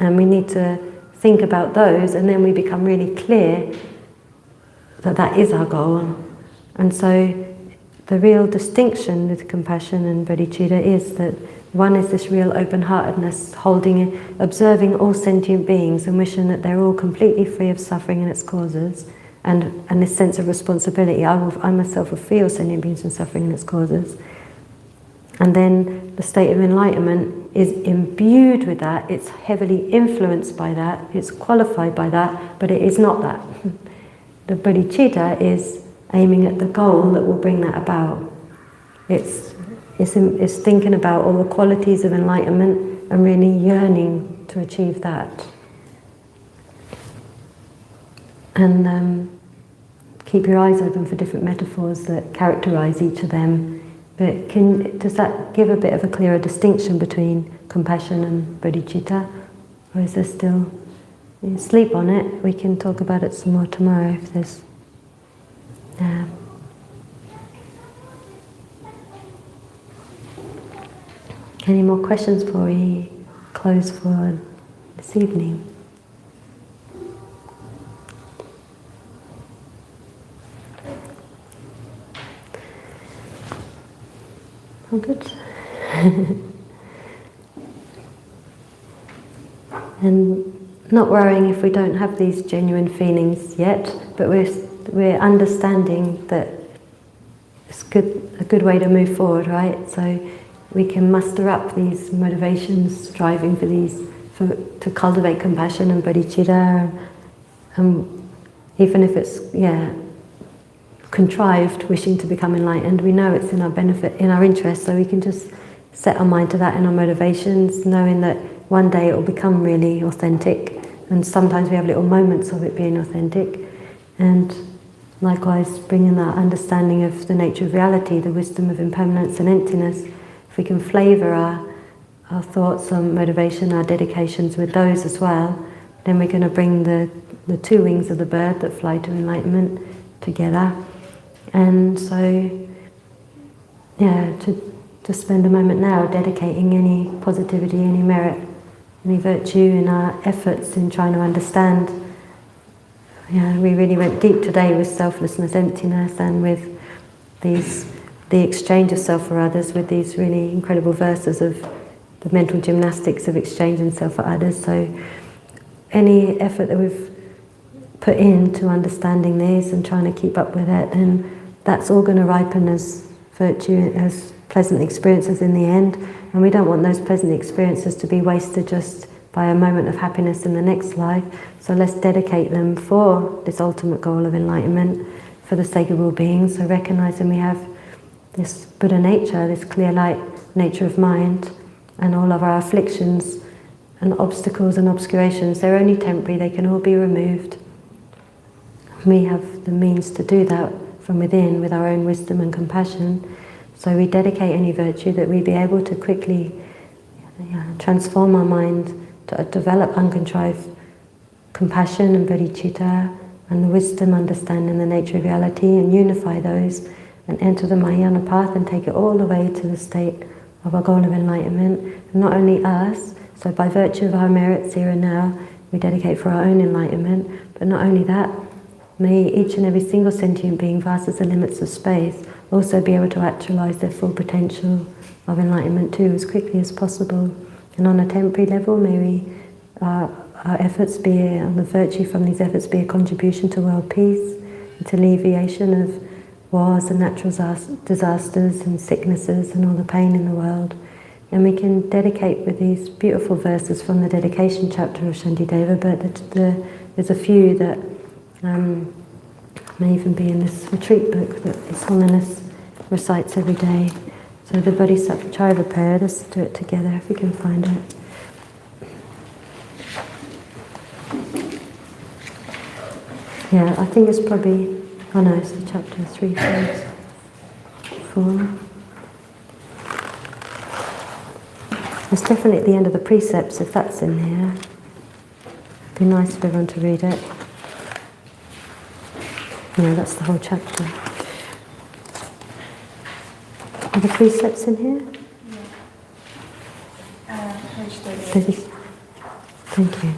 and we need to think about those, and then we become really clear that that is our goal. And so the real distinction with compassion and bodhicitta is that one is this real open-heartedness, observing all sentient beings and wishing that they're all completely free of suffering and its causes, and this sense of responsibility. I myself will free all sentient beings from suffering and its causes. And then the state of enlightenment is imbued with that, it's heavily influenced by that, it's qualified by that, but it is not that. The bodhicitta is aiming at the goal that will bring that about. It's thinking about all the qualities of enlightenment and really yearning to achieve that. And keep your eyes open for different metaphors that characterize each of them. But does that give a bit of a clearer distinction between compassion and bodhicitta? Or is there still... sleep on it, we can talk about it some more tomorrow if there's... Any more questions before we close for this evening? All good? And not worrying if we don't have these genuine feelings yet, but we're understanding that it's a good way to move forward, right? So we can muster up these motivations, striving to cultivate compassion and bodhicitta, and even if it's contrived, wishing to become enlightened, we know it's in our benefit, in our interest, so we can just set our mind to that in our motivations, knowing that one day it will become really authentic, and sometimes we have little moments of it being authentic, and likewise bringing that understanding of the nature of reality, the wisdom of impermanence and emptiness. If we can flavour our thoughts, our motivation, our dedications with those as well, then we're going to bring the 2 wings of the bird that fly to enlightenment together. And so, to spend a moment now dedicating any positivity, any merit, any virtue in our efforts in trying to understand. We really went deep today with selflessness, emptiness, and with the exchange of self for others, with these really incredible verses of the mental gymnastics of exchanging self for others. So any effort that we've put into understanding this and trying to keep up with it, and that's all going to ripen as virtue, as pleasant experiences in the end. And we don't want those pleasant experiences to be wasted just by a moment of happiness in the next life. So let's dedicate them for this ultimate goal of enlightenment, for the sake of all beings. So recognizing we have this Buddha nature, this clear light nature of mind, and all of our afflictions and obstacles and obscurations, they're only temporary, they can all be removed. We have the means to do that from within with our own wisdom and compassion. So we dedicate any virtue that we be able to quickly transform our mind to develop uncontrived compassion and bodhicitta and the wisdom, understanding the nature of reality, and unify those and enter the Mahayana path and take it all the way to the state of our goal of enlightenment. And not only us, so by virtue of our merits here and now, we dedicate for our own enlightenment, but not only that, may each and every single sentient being, vast as the limits of space, also be able to actualize their full potential of enlightenment too, as quickly as possible. And on a temporary level, may we our efforts be, and the virtue from these efforts be a contribution to world peace, to alleviation of wars and natural disasters and sicknesses and all the pain in the world. And we can dedicate with these beautiful verses from the dedication chapter of Shantideva, but there's a few that may even be in this retreat book that His Holiness recites every day. So the Bodhisattva prayer, let's do it together if we can find it. Yeah, I think it's probably, oh no, it's the chapter 3, 4. It's definitely at the end of the precepts, if that's in here. It'd be nice for everyone to read it. Yeah, that's the whole chapter. Are the precepts in here? Yeah. Page 38. Thank you.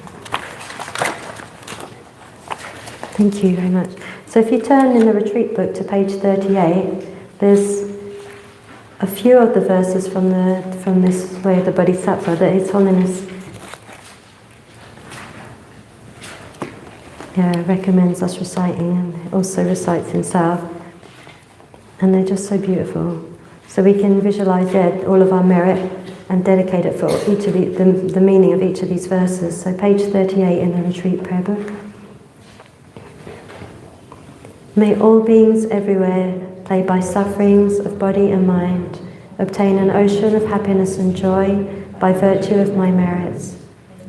Thank you very much. So if you turn in the retreat book to page 38, there's a few of the verses from this way of the Bodhisattva that His Holiness recommends us reciting, and also recites himself. And they're just so beautiful. So we can visualize all of our merit and dedicate it for each of the meaning of each of these verses. So page 38 in the retreat prayer book. May all beings everywhere, plagued by sufferings of body and mind, obtain an ocean of happiness and joy by virtue of my merits.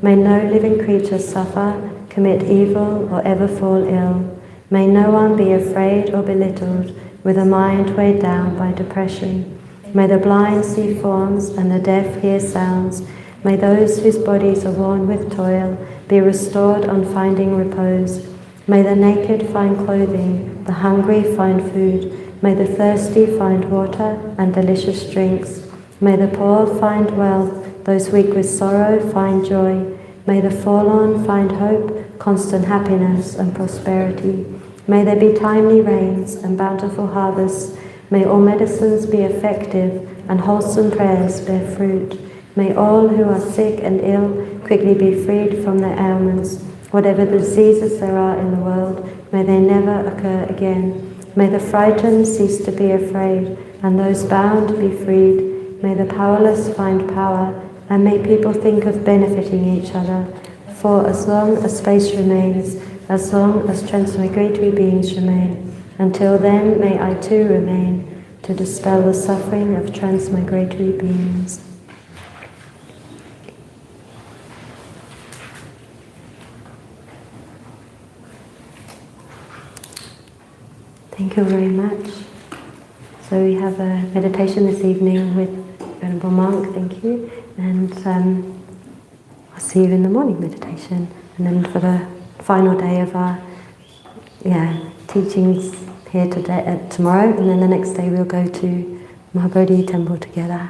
May no living creature suffer, commit evil, or ever fall ill. May no one be afraid or belittled with a mind weighed down by depression. May the blind see forms and the deaf hear sounds. May those whose bodies are worn with toil be restored on finding repose. May the naked find clothing, the hungry find food. May the thirsty find water and delicious drinks. May the poor find wealth, those weak with sorrow find joy. May the forlorn find hope, constant happiness and prosperity. May there be timely rains and bountiful harvests. May all medicines be effective and wholesome prayers bear fruit. May all who are sick and ill quickly be freed from their ailments. Whatever diseases there are in the world, may they never occur again. May the frightened cease to be afraid, and those bound be freed. May the powerless find power, and may people think of benefiting each other. For as long as space remains, as long as transmigratory beings remain, until then may I too remain, to dispel the suffering of transmigratory beings. Thank you very much. So we have a meditation this evening with Venerable Monk, thank you, and I'll see you in the morning meditation, and then for the final day of our teachings here today, tomorrow, and then the next day we'll go to Mahabodhi Temple together,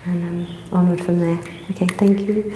and onward from there. Okay, thank you.